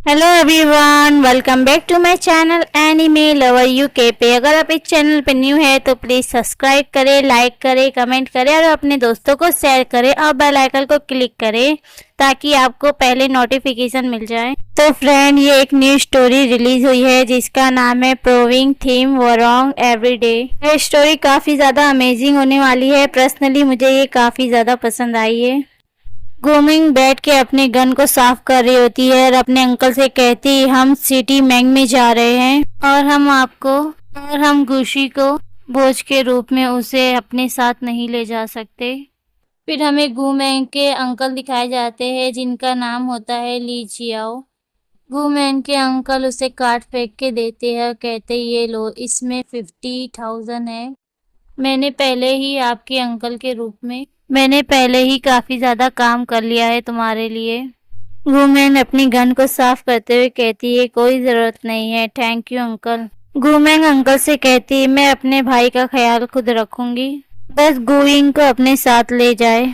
Hello everyone, welcome back to my channel anime lover UK पे। अगर आप इस चैनल पे न्यू है तो प्लीज़ सब्सक्राइब करें, लाइक करें, कमेंट करें और अपने दोस्तों को शेयर करें और बेल आइकन को क्लिक करें ताकि आपको पहले नोटिफिकेशन मिल जाए। तो फ्रेंड, ये एक न्यू स्टोरी रिलीज हुई है जिसका नाम है प्रूविंग थीम वरॉन्ग एवरीडे। ये स्टोरी काफ़ी ज़्यादा अमेजिंग होने वाली है। पर्सनली मुझे ये काफ़ी ज़्यादा पसंद आई है। ग्रूमिंग बैठ के अपने गन को साफ कर रही होती है और अपने अंकल से कहती, हम सिटी मैंग में जा रहे हैं और हम गुशी को बोझ के रूप में उसे अपने साथ नहीं ले जा सकते। फिर हमें गुमैंग के अंकल दिखाए जाते हैं जिनका नाम होता है ली जियाओ। गुमैंग के अंकल उसे कार्ड फेंक के देते हैं और कहते, ये लो, इसमें 50,000 है। मैंने पहले ही काफी ज्यादा काम कर लिया है तुम्हारे लिए। वुमेन अपनी गन को साफ करते हुए कहती है, कोई जरूरत नहीं है, थैंक यू अंकल। गुमेंग अंकल से कहती है, मैं अपने भाई का ख्याल खुद रखूंगी, बस गुइंग को अपने साथ ले जाए।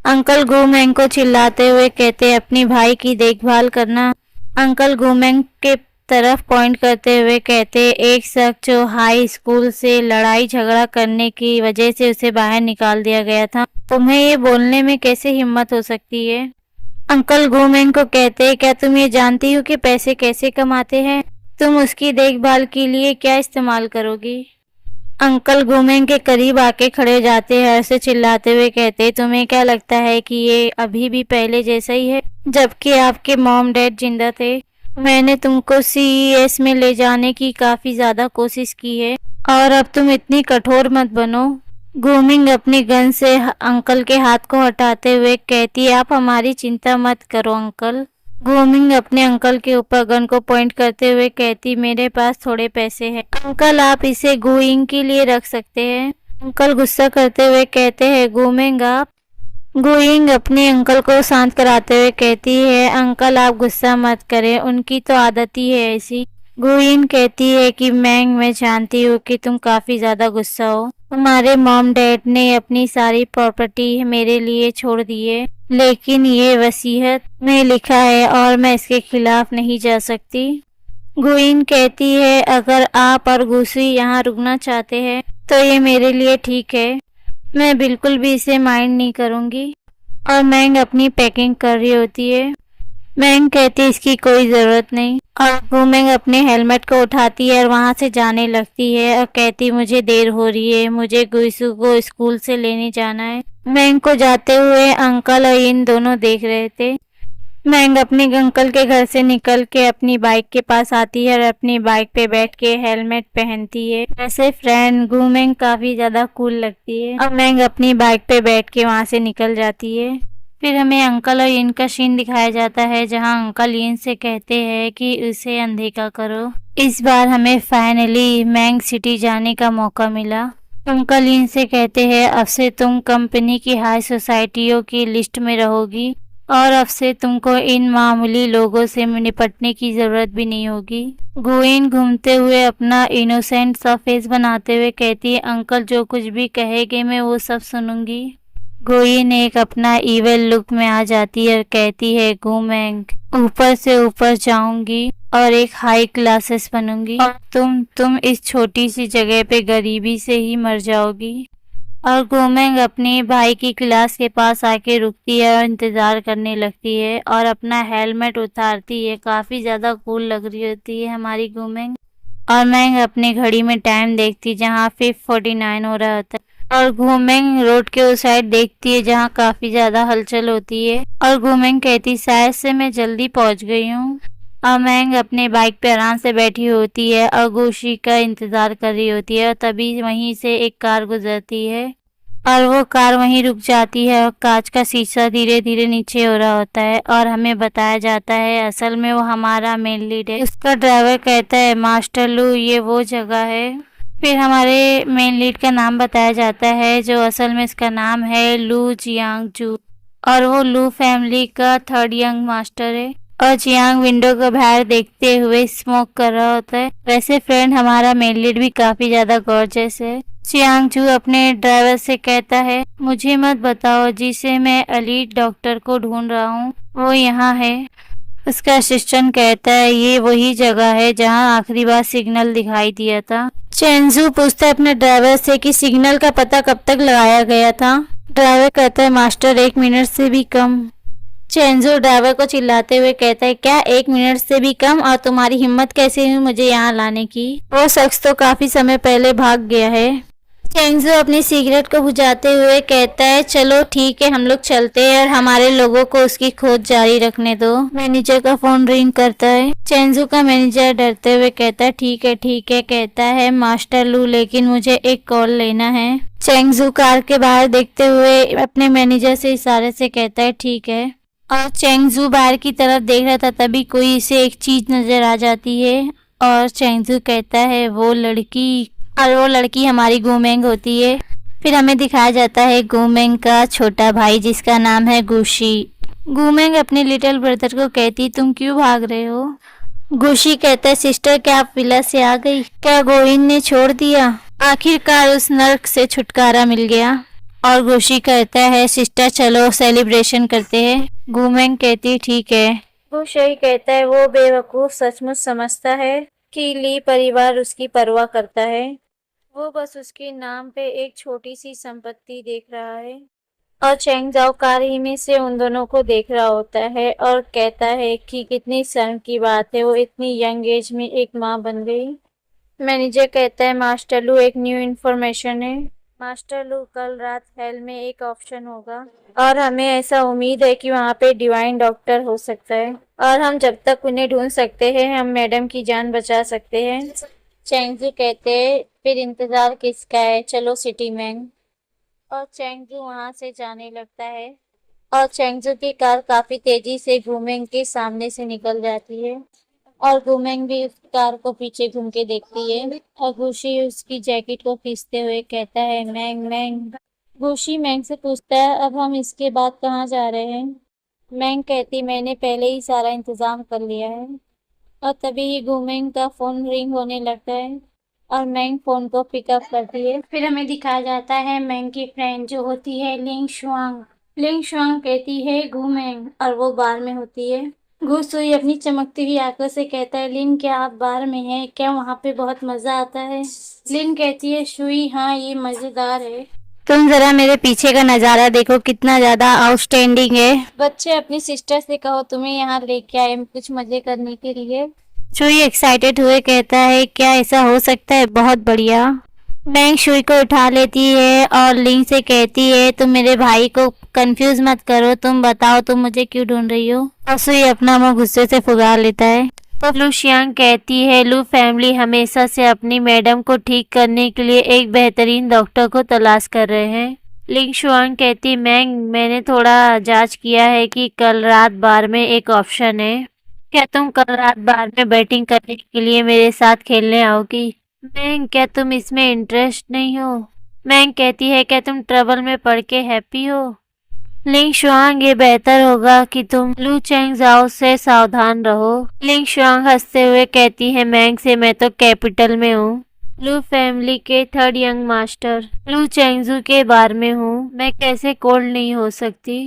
अंकल गुमेंग को चिल्लाते हुए कहते, अपनी भाई की देखभाल करना। अंकल गुमेंग के तरफ पॉइंट करते हुए कहते, एक शख्स जो हाई स्कूल से लड़ाई झगड़ा करने की वजह से उसे बाहर निकाल दिया गया था, तुम्हें ये बोलने में कैसे हिम्मत हो सकती है? अंकल गुमेंग को कहते, क्या तुम ये जानती हो कि पैसे कैसे कमाते हैं? तुम उसकी देखभाल के लिए क्या इस्तेमाल करोगी? अंकल गुमेंग के करीब आके खड़े हो जाते हैं और उसे चिल्लाते हुए कहते, तुम्हें क्या लगता है कि ये अभी भी पहले जैसा ही है जबकि आपके मॉम डैड जिंदा थे? मैंने तुमको CES में ले जाने की काफी ज्यादा कोशिश की है और अब तुम इतनी कठोर मत बनो। ग्रूमिंग अपनी गन से अंकल के हाथ को हटाते हुए कहती, आप हमारी चिंता मत करो अंकल। ग्रूमिंग अपने अंकल के ऊपर गन को पॉइंट करते हुए कहती, मेरे पास थोड़े पैसे हैं अंकल, आप इसे गुइंग के लिए रख सकते हैं। अंकल गुस्सा करते हुए कहते हैं, ग्रूमिंग आप। गुइंग अपने अंकल को शांत कराते हुए कहती है, अंकल आप गुस्सा मत करें, उनकी तो आदत ही है ऐसी। गुइंग कहती है कि मैं जानती हूँ कि तुम काफी ज्यादा गुस्सा हो। हमारे मॉम डैड ने अपनी सारी प्रॉपर्टी मेरे लिए छोड़ दी है, लेकिन ये वसीयत में लिखा है और मैं इसके खिलाफ नहीं जा सकती। गुइंग कहती है, अगर आप और गुसी यहाँ रुकना चाहते हैं तो ये मेरे लिए ठीक है, मैं बिल्कुल भी इसे माइंड नहीं करूँगी। और मैंग अपनी पैकिंग कर रही होती है। मैंग कहती है, इसकी कोई ज़रूरत नहीं। और गुमेंग अपने हेलमेट को उठाती है और वहाँ से जाने लगती है और कहती, मुझे देर हो रही है, मुझे गुइसू को स्कूल से लेने जाना है। मैंग को जाते हुए अंकल और इन दोनों देख रहे थे। मैंग अपने अंकल के घर से निकल के अपनी बाइक के पास आती है और अपनी बाइक पे बैठ के हेलमेट पहनती है। वैसे फ्रेंड, गुमेंग काफी ज्यादा कूल लगती है और मैंग अपनी बाइक पे बैठ के वहाँ से निकल जाती है। फिर हमें अंकल और इन का सीन दिखाया जाता है जहाँ अंकल इन से कहते हैं कि उसे अनदेखा करो। इस बार हमें फाइनली मैंग सिटी जाने का मौका मिला। अंकल इन से कहते हैं, अब से तुम कंपनी की हाई सोसाइटियों की लिस्ट में रहोगी और अब से तुमको इन मामूली लोगों से निपटने की जरूरत भी नहीं होगी। गुइन घूमते हुए अपना इनोसेंट सा फेस बनाते हुए कहती है, अंकल जो कुछ भी कहेंगे मैं वो सब सुनूंगी। गुइन एक अपना इविल लुक में आ जाती है और कहती है, गुमेंग ऊपर से ऊपर जाऊंगी और एक हाई क्लासेस बनूंगी और तुम इस छोटी सी जगह पे गरीबी से ही मर जाओगी। और गुमेंग अपने भाई की क्लास के पास आके रुकती है और इंतजार करने लगती है और अपना हेलमेट उतारती है। काफी ज्यादा कूल लग रही होती है हमारी गुमेंग। और मैंग अपने घड़ी में टाइम देखती जहाँ 5:49 हो रहा होता है और गुमेंग रोड के उस साइड देखती है जहाँ काफी ज्यादा हलचल होती है और गुमेंग कहती, शायद से मैं जल्दी पहुँच गई हूँ। और मैंग अपने बाइक पे आराम से बैठी होती है और गुशी का इंतजार कर रही होती है और तभी वहीं से एक कार गुजरती है और वो कार वहीं रुक जाती है और कांच का शीशा धीरे धीरे नीचे हो रहा होता है और हमें बताया जाता है असल में वो हमारा मेन लीड है। उसका ड्राइवर कहता है, मास्टर लू ये वो जगह है। फिर हमारे मेन लीड का नाम बताया जाता है जो असल में इसका नाम है लू जियांग जू और वो लू फैमिली का 3rd यंग मास्टर है। और जियांग विंडो को बाहर देखते हुए स्मोक कर रहा होता है। वैसे फ्रेंड, हमारा मेन लीड भी काफी ज्यादा गॉर्जियस है। जियांग जू अपने ड्राइवर से कहता है, मुझे मत बताओ, जिसे मैं एलीट डॉक्टर को ढूंढ रहा हूँ वो यहाँ है। उसका असिस्टेंट कहता है ये वही जगह है जहां आखिरी बार सिग्नल दिखाई दिया था। चेंजू पूछता है अपने ड्राइवर से कि सिग्नल का पता कब तक लगाया गया था। ड्राइवर कहता है मास्टर 1 मिनट से भी कम। चेंजू ड्राइवर को चिल्लाते हुए कहता है क्या 1 मिनट से भी कम, और तुम्हारी हिम्मत कैसे हुई मुझे यहाँ लाने की? वो शख्स तो काफी समय पहले भाग गया है। चेंजू अपनी सिगरेट को बुझाते हुए कहता है चलो ठीक है हम लोग चलते हैं और हमारे लोगों को उसकी खोज जारी रखने दो। मैनेजर का फोन रिंग करता है। चेंजू का मैनेजर डरते हुए कहता है ठीक है कहता है मास्टर लू, लेकिन मुझे एक कॉल लेना है। चेंजू कार के बाहर देखते हुए अपने मैनेजर से इशारे से कहता है ठीक है। और चेंजू बाहर की तरफ देख रहा था तभी कोई इसे एक चीज नजर आ जाती है और चेंजू कहता है वो लड़की हमारी गुमेंग होती है। फिर हमें दिखाया जाता है गुमेंग का छोटा भाई जिसका नाम है गुशी। गुमेंग अपने लिटिल ब्रदर को कहती तुम क्यों भाग रहे हो? गुशी कहता है सिस्टर क्या आप विला से आ गई? क्या गोविंद ने छोड़ दिया? आखिरकार उस नर्क से छुटकारा मिल गया। और गुशी कहता है सिस्टर चलो सेलिब्रेशन करते हैं। गुमेंग कहती ठीक है। गुशी कहता है वो बेवकूफ सचमुच समझता है कि ली परिवार उसकी परवाह करता है। वो बस उसके नाम पे एक छोटी सी संपत्ति देख रहा है। और चेंगजाओ कार ही में से उन दोनों को देख रहा होता है और कहता है कि कितनी शर्म की बात है वो इतनी यंग एज में एक माँ बन गई। मैनेजर कहता है मास्टर लू एक न्यू इन्फॉर्मेशन है। मास्टर लू कल रात हेल में एक ऑप्शन होगा और हमें ऐसा उम्मीद है कि वहाँ पे डिवाइन डॉक्टर हो सकता है और हम जब तक उन्हें ढूंढ सकते हैं हम मैडम की जान बचा सकते हैं। चेंगजू कहते हैं फिर इंतजार किसका है, चलो सिटी मैंग। और चेंगजू वहाँ से जाने लगता है और चेंगजू की कार काफी तेजी से गुमेंग के सामने से निकल जाती है और गुमेंग भी उस कार को पीछे घूम के देखती है। और गुशी उसकी जैकेट को खींचते हुए कहता है मैंग। गुशी मैंग से पूछता है अब हम इसके बाद कहाँ जा रहे हैं? मैंग कहती मैंने पहले ही सारा इंतजाम कर लिया है। और तभी ही गुमेंग का फोन रिंग होने लगता है और मैंग फोन को पिकअप करती है। फिर हमें दिखाया जाता है मैंग की फ्रेंड जो होती है लिंग शुआंग कहती है गुमेंग और वो बार में होती है। गुसुई अपनी चमकती हुई आंखों से कहता है लिन क्या आप बार में हैं? क्या वहाँ पे बहुत मजा आता है? लिन कहती है शुई हाँ ये मजेदार है। तुम जरा मेरे पीछे का नजारा देखो कितना ज्यादा आउटस्टैंडिंग है। बच्चे अपनी सिस्टर से कहो तुम्हें यहाँ लेके आए कुछ मजे करने के लिए। शुई एक्साइटेड हुए कहता है क्या ऐसा हो सकता है, बहुत बढ़िया। मैंग शुई को उठा लेती है और लिंग से कहती है तुम मेरे भाई को कंफ्यूज मत करो, तुम बताओ तुम मुझे क्यों ढूंढ रही हो? और शुई अपना मुंह गुस्से से फुगार लेता है। तो लू शियांग कहती है लू फैमिली हमेशा से अपनी मैडम को ठीक करने के लिए एक बेहतरीन डॉक्टर को तलाश कर रहे हैं। लिंग शुआंग कहती मैंने थोड़ा जांच किया है कि कल रात बार में एक ऑप्शन है। क्या तुम कल रात बार में बैटिंग करने के लिए मेरे साथ खेलने आओगी? मैंग क्या तुम इसमें इंटरेस्ट नहीं हो? मैंग कहती है क्या तुम ट्रबल में पड़ के हैप्पी हो? लिंग शुआंग ये बेहतर होगा कि तुम लू चेंगजाओ से सावधान रहो। लिंग शुआंग हंसते हुए कहती है मैंग से मैं तो कैपिटल में हूँ, लू फैमिली के 3rd यंग मास्टर लू चेंगजू के बार में हूँ, मैं कैसे कोल्ड नहीं हो सकती।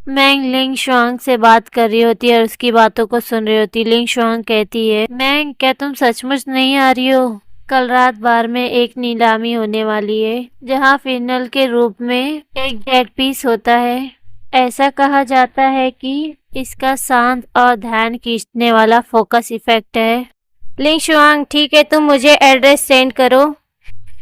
मैंग लिंग शुआंग से बात कर रही होती है और उसकी बातों को सुन रही होती। लिंग शुआंग कहती है मैंग क्या तुम सचमुच नहीं आ रही हो? कल रात बार में एक नीलामी होने वाली है जहां फिनल के रूप में एक डेड पीस होता है। ऐसा कहा जाता है कि इसका शांत और ध्यान खींचने वाला फोकस इफेक्ट है। लिंग शुआंग ठीक है तुम मुझे एड्रेस सेंड करो।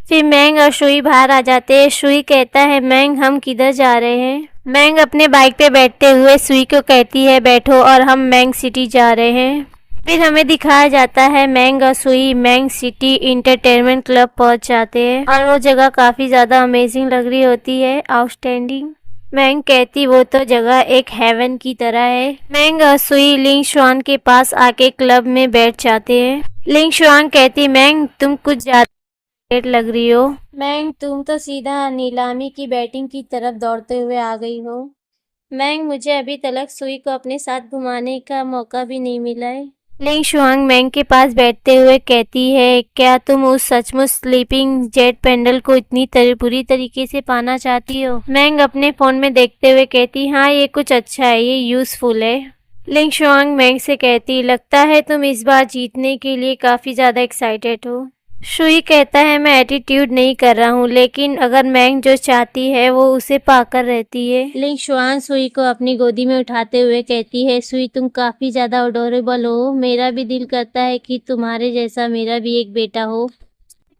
फिर मैंग और शुई बाहर आ जाते हैं। शुई कहता है मैंग हम किधर जा रहे हैं? मैंग अपने बाइक पे बैठते हुए शुई को कहती है बैठो और हम मैंग सिटी जा रहे हैं। फिर हमें दिखाया जाता है मैंग और शुई मैंग सिटी इंटरटेनमेंट क्लब पहुंच जाते हैं और वो जगह काफी ज्यादा अमेजिंग लग रही होती है, आउटस्टैंडिंग। मैंग कहती वो तो जगह एक हेवन की तरह है। मैंग और शुई लिंग शुआन के पास आके क्लब में बैठ जाते हैं। लिंग शुआन कहती मैंग तुम कुछ ज्यादा लेट लग रही हो। मैंग तुम तो सीधा नीलामी की बैटिंग की तरफ दौड़ते हुए आ गई हो। मैंग मुझे अभी तक शुई को अपने साथ घुमाने का मौका भी नहीं मिला है। लिंग शुआंग मैंग के पास बैठते हुए कहती है क्या तुम उस सचमुच स्लीपिंग जेट पेंडल को इतनी बुरी तरीके से पाना चाहती हो? मैंग अपने फोन में देखते हुए कहती हाँ ये कुछ अच्छा है, ये यूजफुल है। लिंग शुआंग मैंग से कहती, लगता है तुम इस बार जीतने के लिए काफी ज्यादा एक्साइटेड हो। शुई कहता है, मैं एटीट्यूड नहीं कर रहा हूँ, लेकिन अगर मैंग जो चाहती है वो उसे पाकर रहती है। लिंग शुआन सुई को अपनी गोदी में उठाते हुए कहती है, सुई तुम काफी ज्यादा अडोरेबल हो, मेरा भी दिल करता है कि तुम्हारे जैसा मेरा भी एक बेटा हो।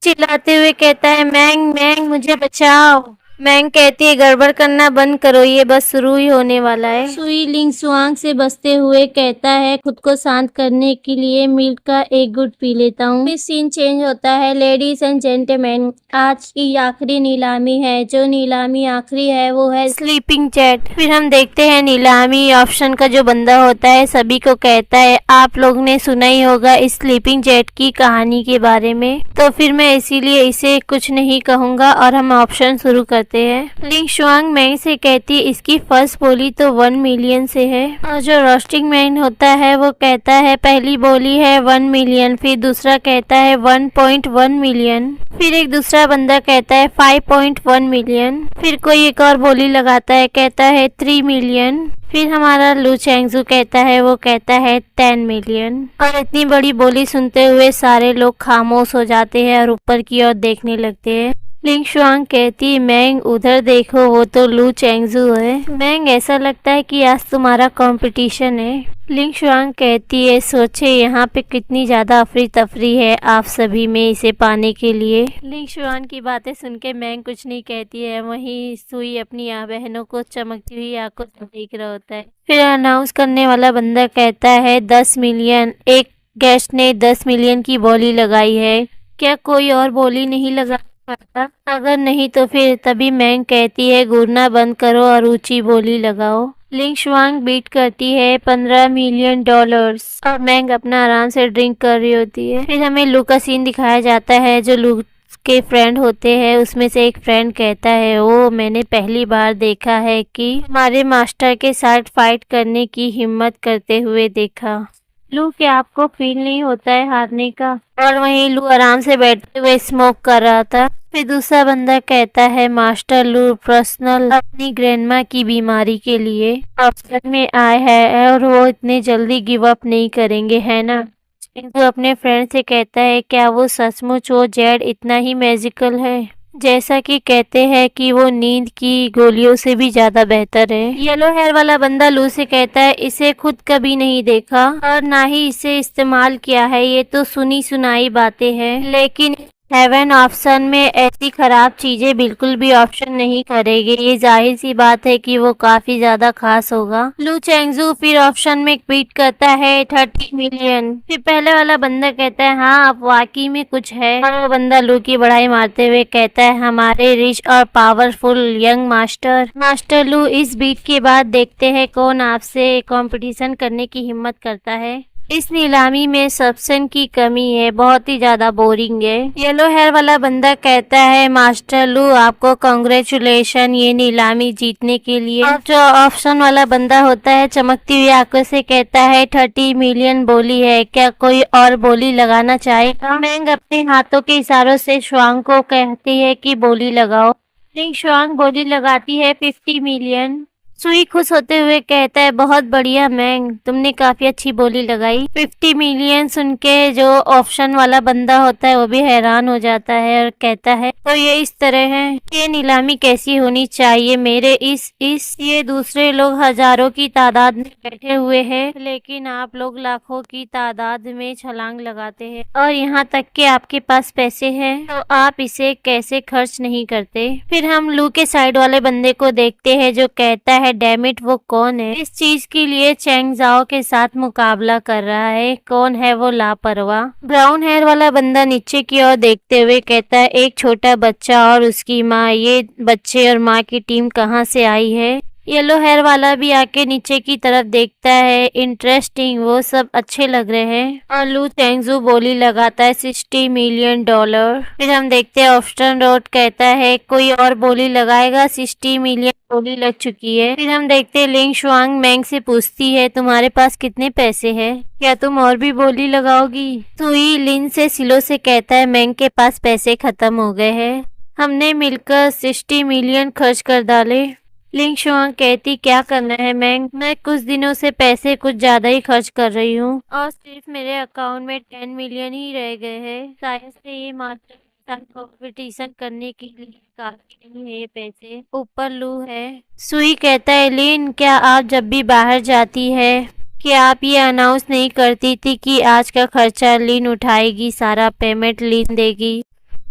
चिल्लाते हुए कहता है, मैंग मैंग मुझे बचाओ। मैंग कहती है, गड़बड़ करना बंद करो, ये बस शुरू ही होने वाला है। सुई लिंग शुआंग से बसते हुए कहता है, खुद को शांत करने के लिए मिल्क का एक घुट पी लेता हूँ। फिर सीन चेंज होता है। लेडीज एंड जेंटलमैन, आज की आखिरी नीलामी है। जो नीलामी आखिरी है वो है स्लीपिंग जेट। फिर हम देखते हैं नीलामी ऑप्शन का जो बंदा होता है सभी को कहता है, आप लोग ने सुना ही होगा इस स्लीपिंग जेट की कहानी के बारे में, तो फिर मैं इसीलिए इसे कुछ नहीं कहूंगा और हम ऑप्शन शुरू करते हैं। लिंग शुआंग मैंग से कहती है, इसकी फर्स्ट बोली तो 1 मिलियन से है। और जो रोस्टिंग मैन होता है वो कहता है, पहली बोली है 1 मिलियन, फिर दूसरा कहता है 1.1 मिलियन, फिर एक दूसरा बंदा कहता है 5.1 मिलियन, फिर कोई एक और बोली लगाता है, कहता है 3 मिलियन, फिर हमारा लू चैंगजू कहता है, वो कहता है 10 मिलियन। और इतनी बड़ी बोली सुनते हुए सारे लोग खामोश हो जाते हैं और ऊपर की ओर देखने लगते हैं। लिंग शुआंग कहती, मैंग उधर देखो, वो तो लू चैंगजू है। मैंग ऐसा लगता है कि आज तुम्हारा कंपटीशन है। लिंग शुआंग कहती है, सोचे यहाँ पे कितनी ज्यादा अफरी तफरी है आप सभी में इसे पाने के लिए। लिंग शुआंग की बातें सुन के मैंग कुछ नहीं कहती है। वहीं सुई अपनी बहनों को चमकती हुई आंखों से देख रहा होता है। फिर अनाउंस करने वाला बंदा कहता है 10 मिलियन। एक गेस्ट ने 10 मिलियन की बोली लगाई है, क्या कोई और बोली नहीं लगा सकता? अगर नहीं तो फिर तभी मैंग कहती है, घूरना बंद करो और ऊंची बोली लगाओ। लिंग शुआंग बीट करती है 15 मिलियन डॉलर्स और मैंग अपना आराम से ड्रिंक कर रही होती है। फिर हमें लू का सीन दिखाया जाता है। जो लू के फ्रेंड होते हैं उसमें से एक फ्रेंड कहता है, ओ मैंने पहली बार देखा है कि हमारे मास्टर के साथ फाइट करने की हिम्मत करते हुए देखा। लू, क्या आपको फील नहीं होता है हारने का? और वहीं लू आराम से बैठते हुए स्मोक कर रहा था। फिर दूसरा बंदा कहता है, मास्टर लू पर्सनल अपनी ग्रैंडमा की बीमारी के लिए हॉस्पिटल में आए हैं और वो इतने जल्दी गिव अप नहीं करेंगे, है ना? तो अपने फ्रेंड से कहता है, क्या वो सचमुच वो जेड इतना ही मैजिकल है जैसा कि कहते हैं कि वो नींद की गोलियों से भी ज्यादा बेहतर है? येलो हेयर वाला बंदा लू से कहता है, इसे खुद कभी नहीं देखा और ना ही इसे इस्तेमाल किया है, ये तो सुनी सुनाई बातें हैं, लेकिन हेवन ऑप्शन में ऐसी खराब चीजें बिल्कुल भी ऑप्शन नहीं करेगी। ये जाहिर सी बात है कि वो काफी ज्यादा खास होगा। लू चैंगजू फिर ऑप्शन में बीट करता है 30 मिलियन। फिर पहले वाला बंदा कहता है, हाँ अब वाकई में कुछ है। और वो बंदा लू की बढ़ाई मारते हुए कहता है, हमारे रिच और पावरफुल यंग मास्टर लू, इस बीट के बाद देखते हैं कौन आपसे कंपटीशन करने की हिम्मत करता है। इस नीलामी में सब्सटेंस की कमी है, बहुत ही ज्यादा बोरिंग है। येलो हेयर वाला बंदा कहता है, मास्टर लू आपको कांग्रेचुलेशन ये नीलामी जीतने के लिए। और जो ऑप्शन वाला बंदा होता है चमकती हुई आंखों से कहता है, 30 मिलियन बोली है, क्या कोई और बोली लगाना चाहेगा? मैंग अपने हाथों के इशारों से शुआंग को कहती है कि बोली लगाओ। लिंग शुआंग बोली लगाती है 50 मिलियन। सुई खुश होते हुए कहता है, बहुत बढ़िया मैंग, तुमने काफी अच्छी बोली लगाई। 50 मिलियन सुन के जो ऑप्शन वाला बंदा होता है वो भी हैरान हो जाता है और कहता है, तो ये इस तरह है, ये नीलामी कैसी होनी चाहिए? मेरे इस ये दूसरे लोग हजारों की तादाद में बैठे हुए हैं, लेकिन आप लोग लाखों की तादाद में छलांग लगाते हैं और यहाँ तक कि आपके पास पैसे हैं तो आप इसे कैसे खर्च नहीं करते? फिर हम लू के साइड वाले बंदे को देखते हैं जो कहता है, डैम इट, वो कौन है? इस चीज के लिए चैंग जाओ के साथ मुकाबला कर रहा है। कौन है वो लापरवाह? ब्राउन हेयर वाला बंदा नीचे की ओर देखते हुए कहता है, एक छोटा बच्चा और उसकी माँ, ये बच्चे और माँ की टीम कहाँ से आई है? येलो हेयर वाला भी आके नीचे की तरफ देखता है, इंटरेस्टिंग, वो सब अच्छे लग रहे हैं। और लू चैंगजू बोली लगाता है 60 मिलियन डॉलर। फिर हम देखते हैं ऑप्शन रोड कहता है, कोई और बोली लगाएगा? 60 मिलियन बोली लग चुकी है। फिर हम देखते हैं लिंग शुआंग मैंग से पूछती है, तुम्हारे पास कितने पैसे हैं? क्या तुम और भी बोली लगाओगी? सुई लिन से सिलो से कहता है, मैंग के पास पैसे खत्म हो गए हैं, हमने मिलकर 60 मिलियन खर्च कर डाले। लिंग शुआंग कहती क्या करना है मैंग, मैं कुछ दिनों से पैसे कुछ ज्यादा ही खर्च कर रही हूँ और सिर्फ मेरे अकाउंट में 10 मिलियन ही रह गए हैं। शायद से ये मास्टर कंपटीशन करने के लिए काफी नहीं है ये पैसे, ऊपर लू है। सुई कहता है लिन क्या आप जब भी बाहर जाती है कि आप ये अनाउंस नहीं करती थी कि आज का खर्चा लिन उठाएगी, सारा पेमेंट लिन देगी।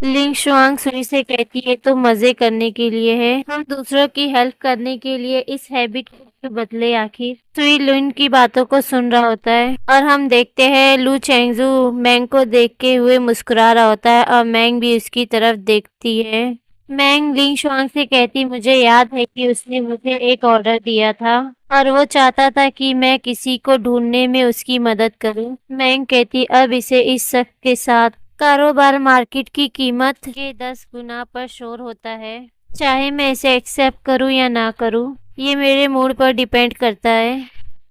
लिंग शुआंग सुई से कहती है तो मजे करने के लिए है, हम दूसरों की हेल्प करने के लिए इस हैबिट को क्यों बदले आखिर। सुई लिन की बातों को सुन रहा होता है और हम देखते हैं लू चेंगजू मैंग को देखते हुए मुस्कुरा रहा होता है और मैंग भी उसकी तरफ देखती है। मैंग लिंग शुआंग से कहती मुझे याद है कि उसने मुझे एक ऑर्डर दिया था और वो चाहता था कि मैं किसी को ढूंढने में उसकी मदद करूं। मैंग कहती अब इसे इस शख्स के साथ कारोबार मार्केट की कीमत के 10 गुना पर शोर होता है, चाहे मैं इसे एक्सेप्ट करूं या ना करूं ये मेरे मूड पर डिपेंड करता है।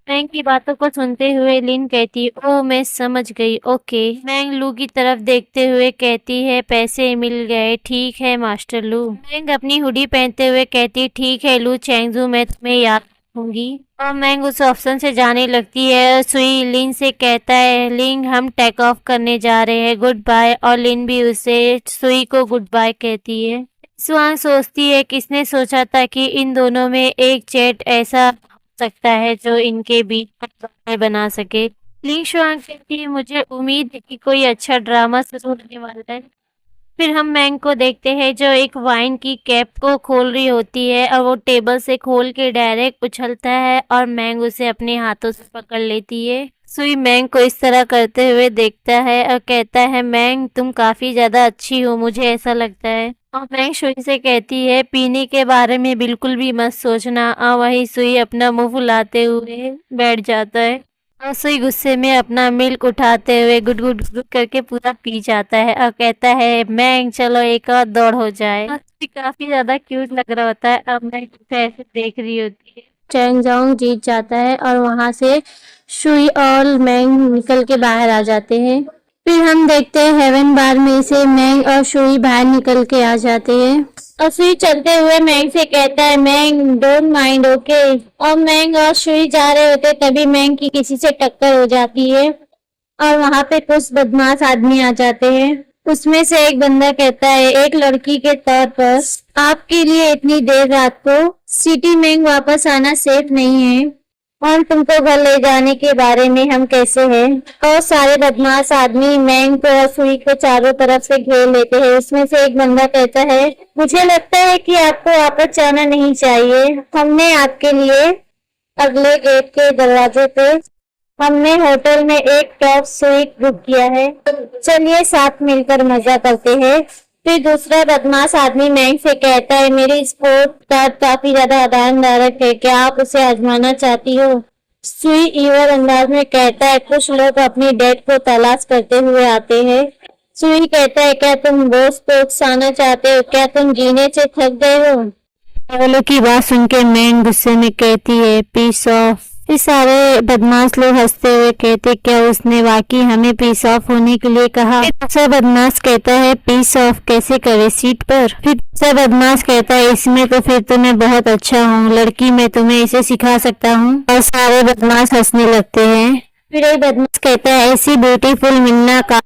मैंग की बातों को सुनते हुए लिन कहती ओ मैं समझ गई, ओके। मैंग लू की तरफ देखते हुए कहती है पैसे मिल गए, ठीक है मास्टर लू। मैंग अपनी हुडी पहनते हुए कहती ठीक है लू चेंगजू मैं तुम्हें याद रखूंगी और मैंग उस ऑप्शन से जाने लगती है। सुई लिन से कहता है लिंग हम टेक ऑफ करने जा रहे हैं, गुड बाय, और लिन भी उसे सुई को गुड बाय कहती है। स्वांग सोचती है किसने सोचा था कि इन दोनों में एक चैट ऐसा सकता है जो इनके बीच में बना सके। लिंग शुआंग कहती है मुझे उम्मीद है कि कोई अच्छा ड्रामा शुरू होने वाला है। फिर हम मैंग को देखते हैं जो एक वाइन की कैप को खोल रही होती है और वो टेबल से खोल के डायरेक्ट उछलता है और मैंग उसे अपने हाथों से पकड़ लेती है। सुई मैंग को इस तरह करते हुए देखता है और कहता है मैंग तुम काफी ज्यादा अच्छी हो, मुझे ऐसा लगता है। और मैंग सुई से कहती है पीने के बारे में बिल्कुल भी मत सोचना, और वही सुई अपना मुंह फुलाते हुए बैठ जाता है और सुई गुस्से में अपना मिल्क उठाते हुए गुड गुड गुड करके पूरा पी जाता है और कहता है मैंग चलो एक और दौड़ हो जाए। और सुई काफी ज्यादा क्यूट लग रहा होता है, अब मैंग उसे ऐसे देख रही होती है। चैंगजोंग जीत जाता है और वहां से सुई और मैंग निकल के बाहर आ जाते हैं। फिर हम देखते हैं हेवन बार में से मैंग और सुई बाहर निकल के आ जाते हैं और सुई चलते हुए मैंग से कहता है मैंग डोंट माइंड, ओके। और मैंग और सुई जा रहे होते तभी मैंग की किसी से टक्कर हो जाती है और वहां पे कुछ बदमाश आदमी आ जाते हैं। उसमें से एक बंदा कहता है एक लड़की के तौर पर आपके लिए इतनी देर रात को सिटी मैंग वापस आना सेफ नहीं है और तुमको घर ले जाने के बारे में हम कैसे हैं। और सारे बदमाश आदमी मैंग को और सुई को चारों तरफ से घेर लेते हैं। उसमें से एक बंदा कहता है मुझे लगता है कि आपको वापस जाना नहीं चाहिए, हमने आपके लिए अगले गेट के दरवाजे पे हमने होटल में एक टॉप स्वीट बुक किया है, चलिए साथ मिलकर मजा करते हैं। फिर दूसरा बदमाश आदमी मैंग से कहता है मेरी स्पोर्ट कार काफी ज्यादा आरामदायक है, क्या आप उसे आजमाना चाहती हो। सुई ईवर अंदाज में कहता है कुछ लोग अपनी डेट को तलाश करते हुए आते हैं। सुई कहता है क्या तुम बोस स्पोर्ट्स आना चाहते हो, क्या तुम जीने से थक गए हो। पागलों की बात सुन के मैंग गुस्से में कहती है पीस ऑफ। ये सारे बदमाश लोग हंसते हुए कहते क्या उसने वाकई हमें पीस ऑफ होने के लिए कहा। दूसरा बदमाश कहता है पीस ऑफ कैसे करे सीट पर। फिर दूसरा बदमाश कहता है इसमें तो फिर तो मैं बहुत अच्छा हूँ लड़की, मैं तुम्हें इसे सिखा सकता हूँ। और सारे बदमाश हंसने लगते हैं। फिर एक बदमाश कहता है ऐसी ब्यूटीफुल मिलना का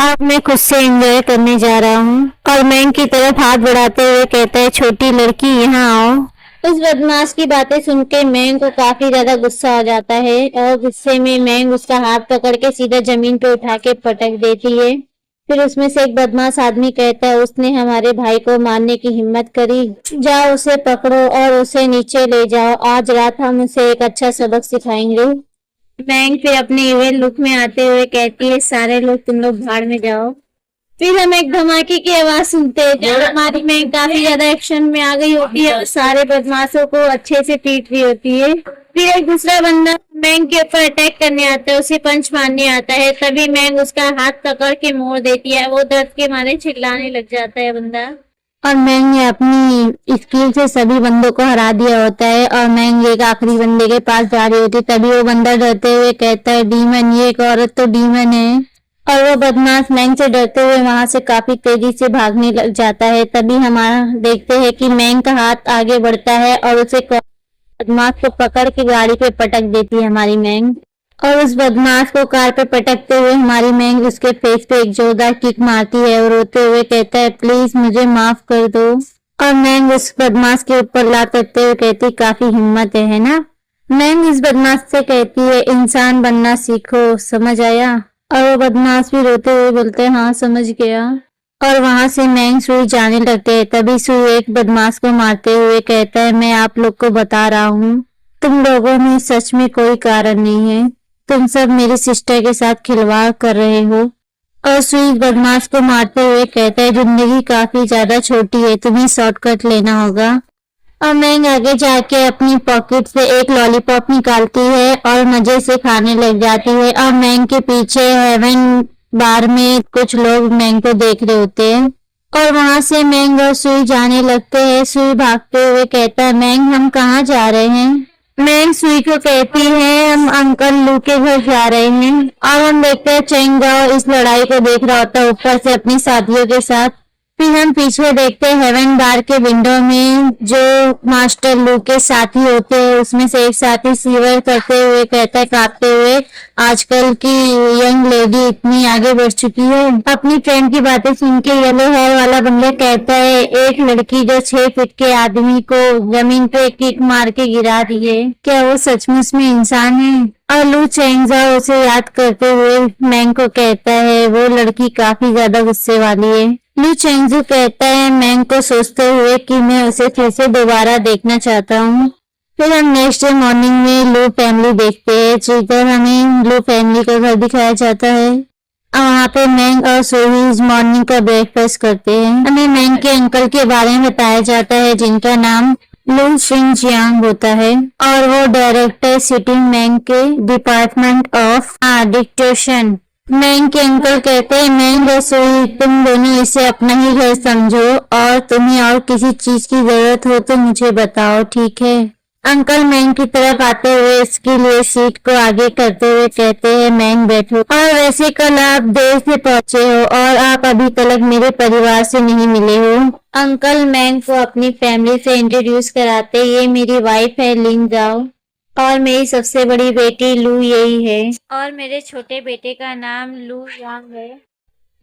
अब मैं खुद से एंजॉय करने जा रहा हूँ। और मैंग की तरफ हाथ बढ़ाते हुए कहता है छोटी लड़की यहाँ आओ। उस बदमाश की बातें सुन के मैंग को काफी ज्यादा गुस्सा आ जाता है और गुस्से में मैंग उसका हाथ पकड़ के सीधा जमीन पे उठा के पटक देती है। फिर उसमें से एक बदमाश आदमी कहता है उसने हमारे भाई को मारने की हिम्मत करी, जाओ उसे पकड़ो और उसे नीचे ले जाओ, आज रात हम उसे एक अच्छा सबक सिखाएंगे। मैंग फिर अपने इवेल लुक में आते हुए कहती है सारे लोग तुम लोग भाड़ में जाओ। फिर हम एक धमाके की आवाज सुनते हैं जो हमारी मैंग काफी ज्यादा एक्शन में आ गई होती है और सारे बदमाशों को अच्छे से पीट रही होती है। फिर एक दूसरा बंदा मैंग के ऊपर अटैक करने आता है, उसे पंच मारने आता है, तभी मैंग उसका हाथ पकड़ के मोड़ देती है, वो दर्द के मारे चिल्लाने लग जाता है बंदा। और मैंग ने अपनी स्किल से सभी बंदों को हरा दिया होता है और मैंग एक आखिरी बंदे के पास जा रही होती है, तभी वो बंदा डरते हुए कहता है डीमन, ये एक औरत तो डीमन है। और वो बदमाश मैंग से डरते हुए वहां से काफी तेजी से भागने लग जाता है। तभी हमारा देखते हैं कि मैंग का हाथ आगे बढ़ता है और उसे बदमाश को पकड़ के गाड़ी पे पटक देती है हमारी मैंग। और उस बदमाश को कार पे पटकते हुए हमारी मैंग उसके फेस पे एक जोरदार किक मारती है और रोते हुए कहता है, प्लीज मुझे माफ कर दो। और मैंग उस बदमाश के ऊपर लात करते हुए कहती, काफी हिम्मत है ना। मैंग इस बदमाश से कहती है, इंसान बनना सीखो, समझ आया। और वो बदमाश भी रोते हुए बोलते हैं, हाँ समझ गया। और वहां से मैंग सुई जाने लगते हैं। तभी सुई एक बदमाश को मारते हुए कहता है, मैं आप लोग को बता रहा हूँ, तुम लोगों में सच में कोई कारण नहीं है, तुम सब मेरी सिस्टर के साथ खिलवाड़ कर रहे हो। और सुई बदमाश को मारते हुए कहता है, जिंदगी काफी ज्यादा छोटी है, तुम्हें शॉर्टकट लेना होगा। और मैंग आगे जाके अपनी पॉकेट से एक लॉलीपॉप निकालती है और मजे से खाने लग जाती है। और मैंग के पीछे हेवन बार में कुछ लोग मैंग को देख रहे होते हैं। और वहां से मैंग और सुई जाने लगते हैं। सुई भागते हुए कहता है, मैंग हम कहाँ जा रहे हैं। मैंग सुई को कहती है, हम अंकल लू के घर जा रहे हैं। और हम देखते हैं चेंग जाओ इस लड़ाई को देख रहा होता है ऊपर से अपनी साथियों के साथ। फिर हम पीछे देखते हैं हेवन बार के विंडो में जो मास्टर लू के साथी होते हैं उसमें से एक साथी सीवर करते हुए कहता है कांपते हुए, आजकल की यंग लेडी इतनी आगे बढ़ चुकी है। अपनी फ्रेंड की बातें सुन के येलो हेयर वाला बंदा कहता है, एक लड़की जो 6 फीट के आदमी को जमीन पे किक मार के गिरा दी है, क्या वो सचमुच में इंसान है। और लू चेंगजा उसे याद करते हुए मैंग को कहता है, वो लड़की काफी ज्यादा गुस्से वाली है। लू चेंगजू कहता है मैंग को सोचते हुए कि मैं उसे फिर से दोबारा देखना चाहता हूँ। फिर हम नेक्स्ट डे मॉर्निंग में लू फैमिली देखते हैं, जिधर हमें लू फैमिली का घर दिखाया जाता है। और वहाँ पे मैंग और सोही मॉर्निंग का ब्रेकफास्ट करते हैं। हमें मैंग के अंकल के बारे में बताया जाता है जिनका नाम लू शिंग जियांग होता है और वो डायरेक्टर सिटिंग मैंग के डिपार्टमेंट ऑफ डिक्टेशन। मैंग के अंकल कहते हैं, मैंग और सोही तुम दोनों इसे अपना ही घर समझो और तुम्हें और किसी चीज की जरूरत हो तो मुझे बताओ, ठीक है। अंकल मैंग की तरफ आते हुए इसके लिए सीट को आगे करते हुए कहते हैं, मैंग बैठो। और वैसे कल आप देर से पहुंचे हो और आप अभी तक मेरे परिवार से नहीं मिले हो। अंकल मैंग को अपनी फैमिली से इंट्रोड्यूस कराते, ये मेरी वाइफ है लिन जाओ और मेरी सबसे बड़ी बेटी लू यही है और मेरे छोटे बेटे का नाम लू यांग है।